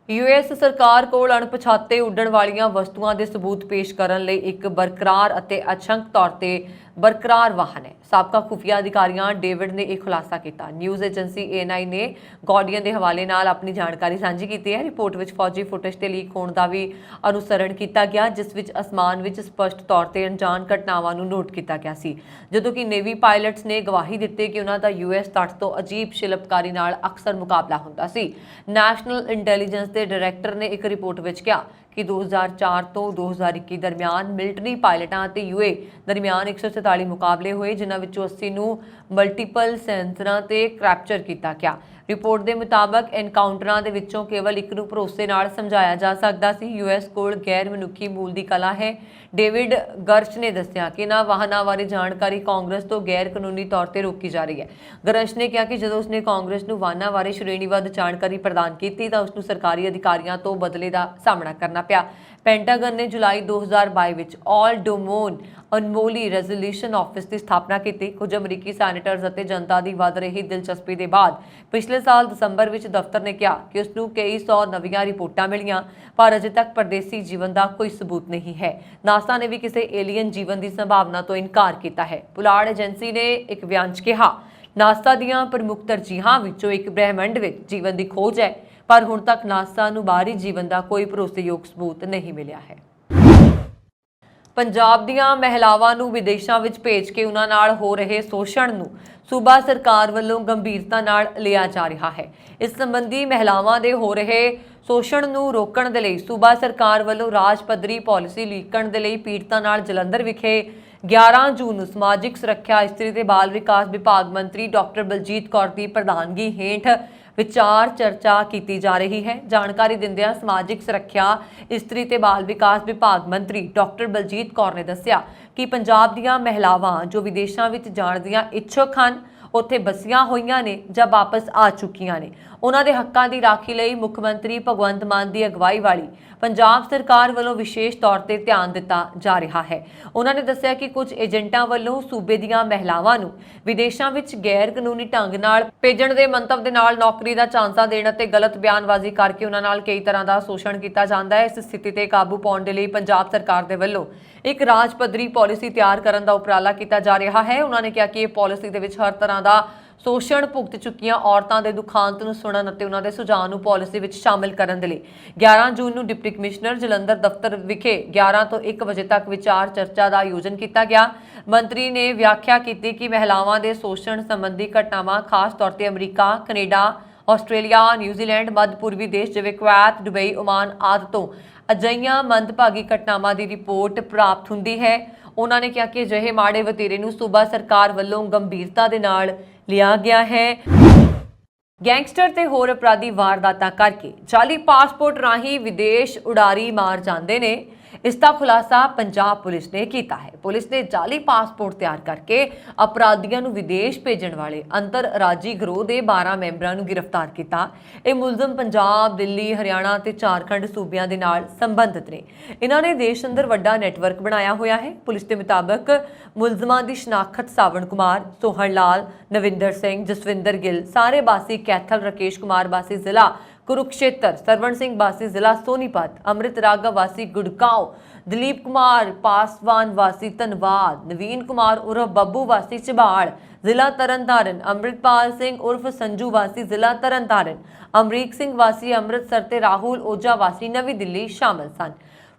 US ਸਰਕਾਰ ਕੋਲ ਅਣਪਛਾਤੇ ਉੱਡਣ ਵਾਲੀਆਂ ਵਸਤੂਆਂ ਦੇ ਸਬੂਤ ਪੇਸ਼ ਕਰਨ ਲਈ ਇੱਕ ਬਰਕਰਾਰ ਅਤੇ ਅਚੰਕ ਤੌਰ ਤੇ ਬਰਕਰਾਰ ਵਾਹਨ ਹੈ। ਸਾਬਕਾ ਖੁਫੀਆ ਅਧਿਕਾਰੀਆਂ ਡੇਵਿਡ ਨੇ ਇਹ ਖੁਲਾਸਾ ਕੀਤਾ। ਨਿਊਜ਼ ਏਜੰਸੀ ANI ਨੇ ਗਾਰਡੀਅਨ ਦੇ ਹਵਾਲੇ ਨਾਲ ਆਪਣੀ ਜਾਣਕਾਰੀ ਸਾਂਝੀ ਕੀਤੀ ਹੈ। ਰਿਪੋਰਟ ਵਿੱਚ ਫੌਜੀ ਫੁਟੇਜ ਤੇ ਲੀਕ ਹੋਣ ਦਾ ਵੀ ਅਨੁਸਰਣ ਕੀਤਾ ਗਿਆ ਜਿਸ ਵਿੱਚ ਅਸਮਾਨ ਵਿੱਚ ਸਪਸ਼ਟ ਤੌਰ ਤੇ ਅਣਜਾਣ ਘਟਨਾਵਾਂ ਨੂੰ ਨੋਟ ਕੀਤਾ ਗਿਆ ਸੀ ਜਦੋਂ ਕਿ ਨੇਵੀ ਪਾਇਲਟਸ ਨੇ ਗਵਾਹੀ ਦਿੱਤੀ ਕਿ ਉਹਨਾਂ ਦਾ US ਤੱਟ ਤੋਂ ਅਜੀਬ ਸ਼ਿਲਪਕਾਰੀ ਨਾਲ ਅਕਸਰ ਮੁਕਾਬਲਾ ਹੁੰਦਾ ਸੀ। ਨੈਸ਼ਨਲ ਇੰਟੈਲੀਜੈਂਸ ਦੇ ਡਾਇਰੈਕਟਰ ਨੇ ਇੱਕ ਰਿਪੋਰਟ ਵਿੱਚ ਕਿਹਾ ਕਿ 2004 ਤੋਂ 2021 ਦਰਮਿਆਨ ਮਿਲਟਰੀ ਪਾਇਲਟਾਂ ਅਤੇ UA ਦਰਮਿਆਨ 144 ਮੁਕਾਬਲੇ ਹੋਏ ਜਿਨ੍ਹਾਂ ਵਿੱਚੋਂ 80 ਨੂੰ ਮਲਟੀਪਲ ਸੈਂਸਰਾਂ ਤੇ ਕੈਪਚਰ ਕੀਤਾ ਗਿਆ। ਰਿਪੋਰਟ ਦੇ ਮੁਤਾਬਕ ਐਨਕਾਊਂਟਰਾਂ ਦੇ ਵਿੱਚੋਂ ਕੇਵਲ ਇੱਕ ਨੂੰ ਭਰੋਸੇ ਨਾਲ ਸਮਝਾਇਆ ਜਾ ਸਕਦਾ ਸੀ। ਯੂਐਸ ਕੋਲ ਗੈਰ ਮਨੁੱਖੀ ਮੂਲ ਦੀ ਕਲਾ ਹੈ। ਡੇਵਿਡ ਗਰਸ਼ ਨੇ ਦੱਸਿਆ ਕਿ ਇਹਨਾਂ ਵਾਹਨਾਂ ਬਾਰੇ ਜਾਣਕਾਰੀ ਕਾਂਗਰਸ ਤੋਂ ਗੈਰ ਕਾਨੂੰਨੀ ਤੌਰ ਤੇ ਰੋਕੀ ਜਾ ਰਹੀ ਹੈ। ਗਰਸ਼ ਨੇ ਕਿਹਾ ਕਿ ਜਦੋਂ ਉਸਨੇ ਕਾਂਗਰਸ ਨੂੰ ਵਾਹਨਾਂ ਬਾਰੇ ਸ਼੍ਰੇਣੀਬੱਧ ਜਾਣਕਾਰੀ ਪ੍ਰਦਾਨ ਕੀਤੀ ਤਾਂ ਉਸ ਨੂੰ ਸਰਕਾਰੀ ਅਧਿਕਾਰੀਆਂ ਤੋਂ ਬਦਲੇ ਦਾ ਸਾਹਮਣਾ ਕਰਨਾ ਪਿਆ। ਪੈਂਟਾਗਨ ਨੇ ਜੁਲਾਈ 2022 ਵਿੱਚ ਆਲ ਡੋਮੇਨ ਅਨਮੋਲੀ ਰੈਜ਼ੋਲੂਸ਼ਨ ਆਫਿਸ ਦੀ ਸਥਾਪਨਾ ਕੀਤੀ। ਕੁਝ ਅਮਰੀਕੀ ਸੈਨੇਟਰਜ਼ ਅਤੇ ਜਨਤਾ ਦੀ ਵੱਧ ਰਹੀ ਦਿਲਚਸਪੀ ਦੇ ਬਾਅਦ ਪਿਛਲੇ ਸਾਲ ਦਸੰਬਰ ਵਿੱਚ ਦਫ਼ਤਰ ਨੇ ਕਿਹਾ ਕਿ ਉਸ ਨੂੰ ਕਈ ਸੌ ਨਵੀਆਂ ਰਿਪੋਰਟਾਂ ਮਿਲੀਆਂ, ਪਰ ਅਜੇ ਤੱਕ ਪਰਦੇਸੀ ਜੀਵਨ ਦਾ ਕੋਈ ਸਬੂਤ ਨਹੀਂ ਹੈ। ਨਾਸਾ ਨੇ ਵੀ ਕਿਸੇ ਏਲੀਅਨ ਜੀਵਨ ਦੀ ਸੰਭਾਵਨਾ ਤੋਂ ਇਨਕਾਰ ਕੀਤਾ ਹੈ। ਪੁਲਾੜ ਏਜੰਸੀ ਨੇ ਇੱਕ ਬਿਆਨ 'ਚ ਕਿਹਾ, ਨਾਸਾ ਦੀਆਂ ਪ੍ਰਮੁੱਖ ਤਰਜੀਹਾਂ ਵਿੱਚੋਂ ਇੱਕ ਬ੍ਰਹਿਮੰਡ ਵਿੱਚ ਜੀਵਨ ਦੀ ਖੋਜ ਹੈ, ਪਰ ਹੁਣ ਤੱਕ ਨਾਸਾ ਨੂੰ ਬਾਹਰੀ ਜੀਵਨ ਦਾ ਕੋਈ ਭਰੋਸੇਯੋਗ ਸਬੂਤ ਨਹੀਂ ਮਿਲਿਆ ਹੈ। ਪੰਜਾਬ ਦੀਆਂ ਮਹਿਲਾਵਾਂ ਨੂੰ ਵਿਦੇਸ਼ਾਂ ਵਿੱਚ ਭੇਜ ਕੇ ਉਹਨਾਂ ਨਾਲ ਹੋ ਰਹੇ ਸ਼ੋਸ਼ਣ ਨੂੰ ਸੂਬਾ ਸਰਕਾਰ ਵੱਲੋਂ ਗੰਭੀਰਤਾ ਨਾਲ ਲਿਆ ਜਾ ਰਿਹਾ ਹੈ। ਇਸ ਸੰਬੰਧੀ ਮਹਿਲਾਵਾਂ ਦੇ ਹੋ ਰਹੇ ਸ਼ੋਸ਼ਣ ਨੂੰ ਰੋਕਣ ਦੇ ਲਈ ਸੂਬਾ ਸਰਕਾਰ ਵੱਲੋਂ ਰਾਜ ਪੱਧਰੀ ਪਾਲਿਸੀ ਲਿਖਣ ਦੇ ਲਈ ਪੀੜਤਾਂ ਨਾਲ ਜਲੰਧਰ ਵਿਖੇ 11 ਜੂਨ ਨੂੰ ਸਮਾਜਿਕ ਸੁਰੱਖਿਆ, ਇਸਤਰੀ ਤੇ ਬਾਲ ਵਿਕਾਸ ਵਿਭਾਗ ਮੰਤਰੀ ਡਾਕਟਰ ਬਲਜੀਤ ਕੌਰ ਦੀ ਪ੍ਰਧਾਨਗੀ ਹੇਠ ਵਿਚਾਰ ਚਰਚਾ ਕੀਤੀ ਜਾ ਰਹੀ ਹੈ। ਜਾਣਕਾਰੀ ਦਿੰਦਿਆਂ ਸਮਾਜਿਕ ਸੁਰੱਖਿਆ, ਇਸਤਰੀ ਤੇ ਬਾਲ ਵਿਕਾਸ ਵਿਭਾਗ ਮੰਤਰੀ ਡਾਕਟਰ ਬਲਜੀਤ ਕੌਰ ਨੇ ਦੱਸਿਆ ਕਿ ਪੰਜਾਬ ਦੀਆਂ ਮਹਿਲਾਵਾਂ ਜੋ ਵਿਦੇਸ਼ਾਂ ਵਿੱਚ ਜਾਣ ਦੀਆਂ ਇੱਛੁਕ ਹਨ, ਉੱਥੇ ਬਸੀਆਂ ਹੋਈਆਂ ਨੇ ਜਾਂ ਵਾਪਸ ਆ ਚੁੱਕੀਆਂ ਨੇ, ਉਹਨਾਂ ਦੇ ਹੱਕਾਂ ਦੀ ਰਾਖੀ ਲਈ ਮੁੱਖ ਮੰਤਰੀ ਭਗਵੰਤ ਮਾਨ ਦੀ ਅਗਵਾਈ ਵਾਲੀ ਪੰਜਾਬ ਸਰਕਾਰ ਵੱਲੋਂ ਵਿਸ਼ੇਸ਼ ਤੌਰ ਤੇ ਧਿਆਨ ਦਿੱਤਾ ਜਾ ਰਿਹਾ ਹੈ। ਉਹਨਾਂ ਨੇ ਦੱਸਿਆ ਕਿ ਕੁਝ ਏਜੰਟਾਂ ਵੱਲੋਂ ਸੂਬੇ ਦੀਆਂ ਮਹਿਲਾਵਾਂ ਨੂੰ ਵਿਦੇਸ਼ਾਂ ਵਿੱਚ ਗੈਰ ਕਾਨੂੰਨੀ ਢੰਗ ਨਾਲ ਭੇਜਣ ਦੇ ਮੰਤਵ ਦੇ ਨਾਲ ਨੌਕਰੀ ਦਾ ਝਾਂਸਾ ਦੇਣ ਅਤੇ ਗਲਤ ਬਿਆਨਬਾਜ਼ੀ ਕਰਕੇ ਉਹਨਾਂ ਨਾਲ ਕਈ ਤਰ੍ਹਾਂ ਦਾ ਸ਼ੋਸ਼ਣ ਕੀਤਾ ਜਾਂਦਾ ਹੈ। ਇਸ ਸਥਿਤੀ ਤੇ ਕਾਬੂ ਪਾਉਣ ਦੇ ਲਈ ਪੰਜਾਬ ਸਰਕਾਰ ਦੇ ਵੱਲੋਂ ਇੱਕ ਰਾਜ ਪੱਧਰੀ ਪਾਲਿਸੀ ਤਿਆਰ ਕਰਨ ਦਾ ਉਪਰਾਲਾ ਕੀਤਾ ਜਾ ਰਿਹਾ ਹੈ। ਉਹਨਾਂ ਨੇ ਕਿਹਾ ਕਿ ਇਹ ਪਾਲਿਸੀ ਦੇ ਵਿੱਚ ਹਰ ਤਰ੍ਹਾਂ ਦਾ ਸ਼ੋਸ਼ਣ ਭੁਗਤ ਚੁੱਕੀਆਂ ਔਰਤਾਂ ਦੇ ਦੁਖਾਂਤ ਨੂੰ ਸੁਣਨ ਅਤੇ ਉਹਨਾਂ ਦੇ ਸੁਝਾਅ ਨੂੰ ਪਾਲਿਸੀ ਵਿੱਚ ਸ਼ਾਮਿਲ ਕਰਨ ਦੇ ਲਈ 11 ਜੂਨ ਨੂੰ ਡਿਪਟੀ ਕਮਿਸ਼ਨਰ ਜਲੰਧਰ ਦਫ਼ਤਰ ਵਿਖੇ 11 ਤੋਂ 1 ਵਜੇ ਤੱਕ ਵਿਚਾਰ ਚਰਚਾ ਦਾ ਆਯੋਜਨ ਕੀਤਾ ਗਿਆ। ਮੰਤਰੀ ਨੇ ਵਿਆਖਿਆ ਕੀਤੀ ਕਿ ਮਹਿਲਾਵਾਂ ਦੇ ਸ਼ੋਸ਼ਣ ਸੰਬੰਧੀ ਘਟਨਾਵਾਂ ਖਾਸ ਤੌਰ ਤੇ ਅਮਰੀਕਾ, ਕੈਨੇਡਾ, ਆਸਟ੍ਰੇਲੀਆ, ਨਿਊਜ਼ੀਲੈਂਡ, ਮੱਧ ਪੂਰਬੀ ਦੇਸ਼ ਜਿਵੇਂ ਕੁਵੈਤ, ਦੁਬਈ, ਓਮਾਨ ਆਦਿ ਤੋਂ ਅਜਿਹੀਆਂ ਮੰਦਭਾਗੀ ਘਟਨਾਵਾਂ ਦੀ ਰਿਪੋਰਟ ਪ੍ਰਾਪਤ ਹੁੰਦੀ ਹੈ। ਉਹਨਾਂ ਨੇ ਕਿਹਾ ਕਿ ਅਜਿਹੇ ਮਾੜੇ ਵਤੀਰੇ ਨੂੰ ਸੂਬਾ ਸਰਕਾਰ ਵੱਲੋਂ ਗੰਭੀਰਤਾ ਦੇ ਨਾਲ ਲਿਆ ਗਿਆ ਹੈ। ਗੈਂਗਸਟਰ ਤੇ ਹੋਰ ਅਪਰਾਧੀ ਵਾਰਦਾਤਾਂ ਕਰਕੇ ਜਾਲੀ ਪਾਸਪੋਰਟ ਰਾਹੀਂ ਵਿਦੇਸ਼ ਉਡਾਰੀ ਮਾਰ ਜਾਂਦੇ ਨੇ। ਇਸ ਦਾ ਖੁਲਾਸਾ ਪੰਜਾਬ ਪੁਲਿਸ ਨੇ ਕੀਤਾ ਹੈ। ਪੁਲਿਸ ਨੇ ਜਾਲੀ ਪਾਸਪੋਰਟ ਤਿਆਰ ਕਰਕੇ ਅਪਰਾਧੀਆਂ ਨੂੰ ਵਿਦੇਸ਼ ਭੇਜਣ ਵਾਲੇ ਅੰਤਰਰਾਜੀ ਗਰੋਹ ਦੇ 12 ਮੈਂਬਰਾਂ ਨੂੰ ਗ੍ਰਿਫਤਾਰ ਕੀਤਾ। ਇਹ ਮੁਲਜ਼ਮ ਪੰਜਾਬ, ਦਿੱਲੀ, ਹਰਿਆਣਾ ਤੇ ਝਾਰਖੰਡ ਸੂਬਿਆਂ ਦੇ ਨਾਲ ਸੰਬੰਧਿਤ ਨੇ। ਇਹਨਾਂ ਨੇ ਦੇਸ਼ ਅੰਦਰ ਵੱਡਾ ਨੈਟਵਰਕ ਬਣਾਇਆ ਹੋਇਆ ਹੈ। ਪੁਲਿਸ ਦੇ ਮੁਤਾਬਕ ਮੁਲਜ਼ਮਾਂ ਦੀ ਸ਼ਨਾਖਤ ਸਾਵਣ ਕੁਮਾਰ, ਸੋਹਣ ਲਾਲ, ਨਵਿੰਦਰ ਸਿੰਘ, ਜਸਵਿੰਦਰ ਗਿੱਲ ਸਾਰੇ ਬਾਸੀ ਕੈਥਲ, ਰਕੇਸ਼ ਕੁਮਾਰ ਬਾਸੀ ਜ਼ਿਲ੍ਹਾ ਕੁਰੂਕਸ਼ੇਤਰ, ਸਰਵਣ ਸਿੰਘ ਵਾਸੀ ਜ਼ਿਲ੍ਹਾ ਸੋਨੀਪਤ, ਅੰਮ੍ਰਿਤ ਰਾਘਵ ਵਾਸੀ ਗੁੜਗਾंव, ਦਲੀਪ ਕੁਮਾਰ ਪਾਸਵਾਨ ਵਾਸੀ ਧਨਬਾਦ, ਨਵੀਨ ਕੁਮਾਰ ਉਰਫ ਬੱਬੂ ਵਾਸੀ ਝਬਾੜ ਜ਼ਿਲ੍ਹਾ ਤਰਨਤਾਰਨ, ਅੰਮ੍ਰਿਤਪਾਲ ਸਿੰਘ ਉਰਫ ਸੰਜੂ ਵਾਸੀ ਜ਼ਿਲ੍ਹਾ ਤਰਨਤਾਰਨ, ਅਮਰੀਕ ਸਿੰਘ ਵਾਸੀ ਅੰਮ੍ਰਿਤਸਰ ਤੇ ਰਾਹੁਲ ਓਝਾ ਵਾਸੀ ਨਵੀਂ ਦਿੱਲੀ ਸ਼ਾਮਲ ਸਨ।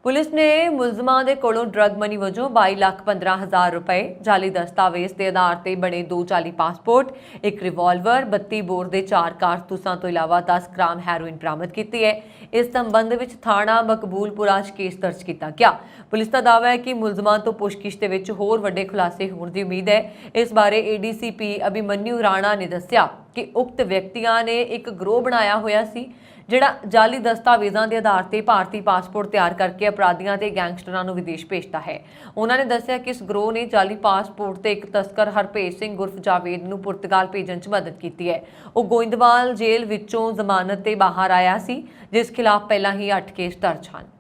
ਪੁਲਿਸ ਨੇ ਮੁਲਜ਼ਮਾਂ ਦੇ ਕੋਲੋਂ ਡਰੱਗ ਮਨੀ ਵਜੋਂ 22,15,000 ਰੁਪਏ, ਜਾਲੀ ਦਸਤਾਵੇਜ਼ ਦੇ ਆਧਾਰ ਤੇ ਬਣੇ 2 ਜਾਲੀ ਪਾਸਪੋਰਟ, ਇੱਕ ਰਿਵਾਲਵਰ, 32 ਬੋਰ ਦੇ 4 ਕਾਰਤੂਸਾਂ ਤੋਂ ਇਲਾਵਾ 10 ਗ੍ਰਾਮ ਹੈਰੋਇਨ ਬਰਾਮਦ ਕੀਤੀ ਹੈ। ਇਸ ਸੰਬੰਧ ਵਿੱਚ ਥਾਣਾ ਮਕਬੂਲਪੁਰਾ 'ਚ ਕੇਸ ਦਰਜ ਕੀਤਾ ਗਿਆ। ਪੁਲਿਸ ਦਾ ਦਾਅਵਾ ਹੈ ਕਿ ਮੁਲਜ਼ਮਾਂ ਤੋਂ ਪੁੱਛਗਿੱਛ ਦੇ ਵਿੱਚ ਹੋਰ ਵੱਡੇ ਖੁਲਾਸੇ ਹੋਣ ਦੀ ਉਮੀਦ ਹੈ। ਇਸ ਬਾਰੇ ADCP ਅਭਿਮਨਿਊ ਰਾਣਾ ਨੇ ਦੱਸਿਆ ਕਿ ਉਕਤ ਵਿਅਕਤੀਆਂ ਨੇ ਇੱਕ ਗਰੋਹ ਬਣਾਇਆ ਹੋਇਆ ਸੀ ਜਿਹੜਾ ਜਾਲੀ ਦਸਤਾਵੇਜ਼ਾਂ ਦੇ ਆਧਾਰ ਤੇ ਭਾਰਤੀ ਪਾਸਪੋਰਟ ਤਿਆਰ ਕਰਕੇ ਅਪਰਾਧੀਆਂ ਤੇ ਗੈਂਗਸਟਰਾਂ ਨੂੰ ਵਿਦੇਸ਼ ਭੇਜਦਾ ਹੈ। ਉਹਨਾਂ ਨੇ ਦੱਸਿਆ ਕਿ ਇਸ ਗਰੋਹ ਨੇ ਜਾਲੀ ਪਾਸਪੋਰਟ ਤੇ ਇੱਕ ਤਸਕਰ ਹਰਪ੍ਰੀਤ ਸਿੰਘ ਉਰਫ ਜਾਵੇਦ ਨੂੰ ਪੁਰਤਗਾਲ ਭੇਜਣ 'ਚ ਮਦਦ ਕੀਤੀ ਹੈ। ਉਹ ਗੋਇੰਦਵਾਲ ਜੇਲ੍ਹ ਵਿੱਚੋਂ ਜ਼ਮਾਨਤ ਤੇ ਬਾਹਰ ਆਇਆ ਸੀ, ਜਿਸ ਖਿਲਾਫ ਪਹਿਲਾਂ ਹੀ 8 ਕੇਸ ਦਰਜ ਹਨ।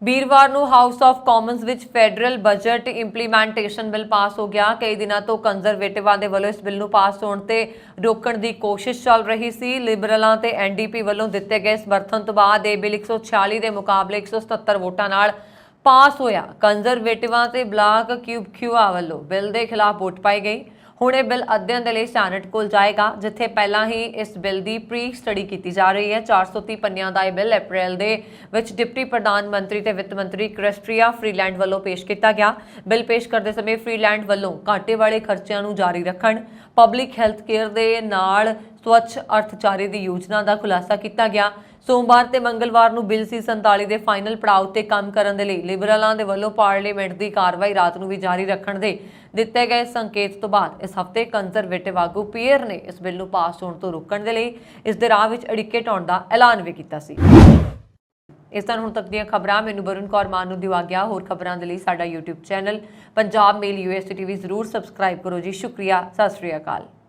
ਵੀਰਵਾਰ ਨੂੰ ਹਾਊਸ ਆਫ ਕਾਮਨਸ ਵਿੱਚ federal budget implementation bill pass ਹੋ ਗਿਆ। ਕਈ ਦਿਨਾਂ ਤੋਂ ਕੰਜ਼ਰਵੇਟਿਵਾਂ ਦੇ ਵੱਲੋਂ ਇਸ ਬਿੱਲ ਨੂੰ ਪਾਸ ਹੋਣ ਤੇ ਰੋਕਣ ਦੀ ਕੋਸ਼ਿਸ਼ ਚੱਲ ਰਹੀ ਸੀ। ਲਿਬਰਲਾਂ ਤੇ NDP ਵੱਲੋਂ ਦਿੱਤੇ ਗਏ ਸਮਰਥਨ ਤੋਂ ਬਾਅਦ ਇਹ ਬਿੱਲ 146 ਦੇ ਮੁਕਾਬਲੇ 177 ਵੋਟਾਂ ਨਾਲ ਪਾਸ ਹੋਇਆ। ਕੰਜ਼ਰਵੇਟਿਵਾਂ ਤੇ ਬਲਾਕ ਕਿਊਬਖਿਊਆ ਵੱਲੋਂ ਬਿੱਲ ਦੇ ਖਿਲਾਫ ਵੋਟ ਪਾਈ ਗਈ। ਹੁਣ ਇਹ ਬਿੱਲ ਅਧਿਐਨ ਦੇ ਲਈ ਸੈਨੇਟ ਕੋਲ ਜਾਏਗਾ, ਜਿੱਥੇ ਪਹਿਲਾਂ ਹੀ ਇਸ ਬਿੱਲ ਦੀ ਪ੍ਰੀ ਸਟੱਡੀ ਕੀਤੀ ਜਾ ਰਹੀ ਹੈ। 430 ਪੰਨਿਆਂ ਦਾ ਇਹ ਬਿੱਲ ਅਪ੍ਰੈਲ ਦੇ ਵਿੱਚ ਡਿਪਟੀ ਪ੍ਰਧਾਨ ਮੰਤਰੀ ਤੇ ਵਿੱਤ ਮੰਤਰੀ ਕ੍ਰਿਸਟੀਆ ਫਰੀਲੈਂਡ ਵੱਲੋਂ ਪੇਸ਼ ਕੀਤਾ ਗਿਆ। ਬਿੱਲ ਪੇਸ਼ ਕਰਦੇ ਸਮੇਂ ਫਰੀਲੈਂਡ ਵੱਲੋਂ ਘਾਟੇ ਵਾਲੇ ਖਰਚਿਆਂ ਨੂੰ ਜਾਰੀ ਰੱਖਣ, ਪਬਲਿਕ ਹੈਲਥ ਕੇਅਰ ਦੇ ਨਾਲ ਸਵੱਛ ਅਰਥਚਾਰੇ ਦੀ ਯੋਜਨਾ ਦਾ ਖੁਲਾਸਾ ਕੀਤਾ ਗਿਆ। ਸੋਮਵਾਰ ਤੇ ਮੰਗਲਵਾਰ ਨੂੰ ਬਿੱਲ C47 ਦੇ ਫਾਈਨਲ ਪੜਾਅ ਉੱਤੇ ਕੰਮ ਕਰਨ ਦੇ ਲਈ ਲਿਬਰਲਾਂ ਦੇ ਵੱਲੋਂ ਪਾਰਲੀਮੈਂਟ ਦੀ ਕਾਰਵਾਈ ਰਾਤ ਨੂੰ ਵੀ ਜਾਰੀ ਰੱਖਣ ਦੇ ਦਿੱਤੇ ਗਏ ਸੰਕੇਤ ਤੋਂ ਬਾਅਦ ਇਸ ਹਫਤੇ ਕੰਜ਼ਰਵੇਟਿਵ ਆਗੂ ਪੀਅਰ ਨੇ ਇਸ ਬਿੱਲ ਨੂੰ ਪਾਸ ਹੋਣ ਤੋਂ ਰੋਕਣ ਦੇ ਲਈ ਇਸ ਦੇ ਰਾਹ ਵਿੱਚ ਅੜਿੱਕੇ ਢਾਉਣ ਦਾ ਐਲਾਨ ਵੀ ਕੀਤਾ ਸੀ। ਇਸ ਤਰ੍ਹਾਂ ਹੁਣ ਤੱਕ ਦੀਆਂ ਖਬਰਾਂ ਮੈਨੂੰ ਵਰੁਣ ਕੌਰ ਮਾਨ ਨੂੰ ਦਿਵਾ ਗਿਆ। ਹੋਰ ਖਬਰਾਂ ਦੇ ਲਈ ਸਾਡਾ YouTube ਚੈਨਲ ਪੰਜਾਬ ਮੇਲ USTV ਜ਼ਰੂਰ ਸਬਸਕ੍ਰਾਈਬ ਕਰੋ ਜੀ। ਸ਼ੁਕਰੀਆ, ਸਤਿ ਸ਼੍ਰੀ ਅਕਾਲ।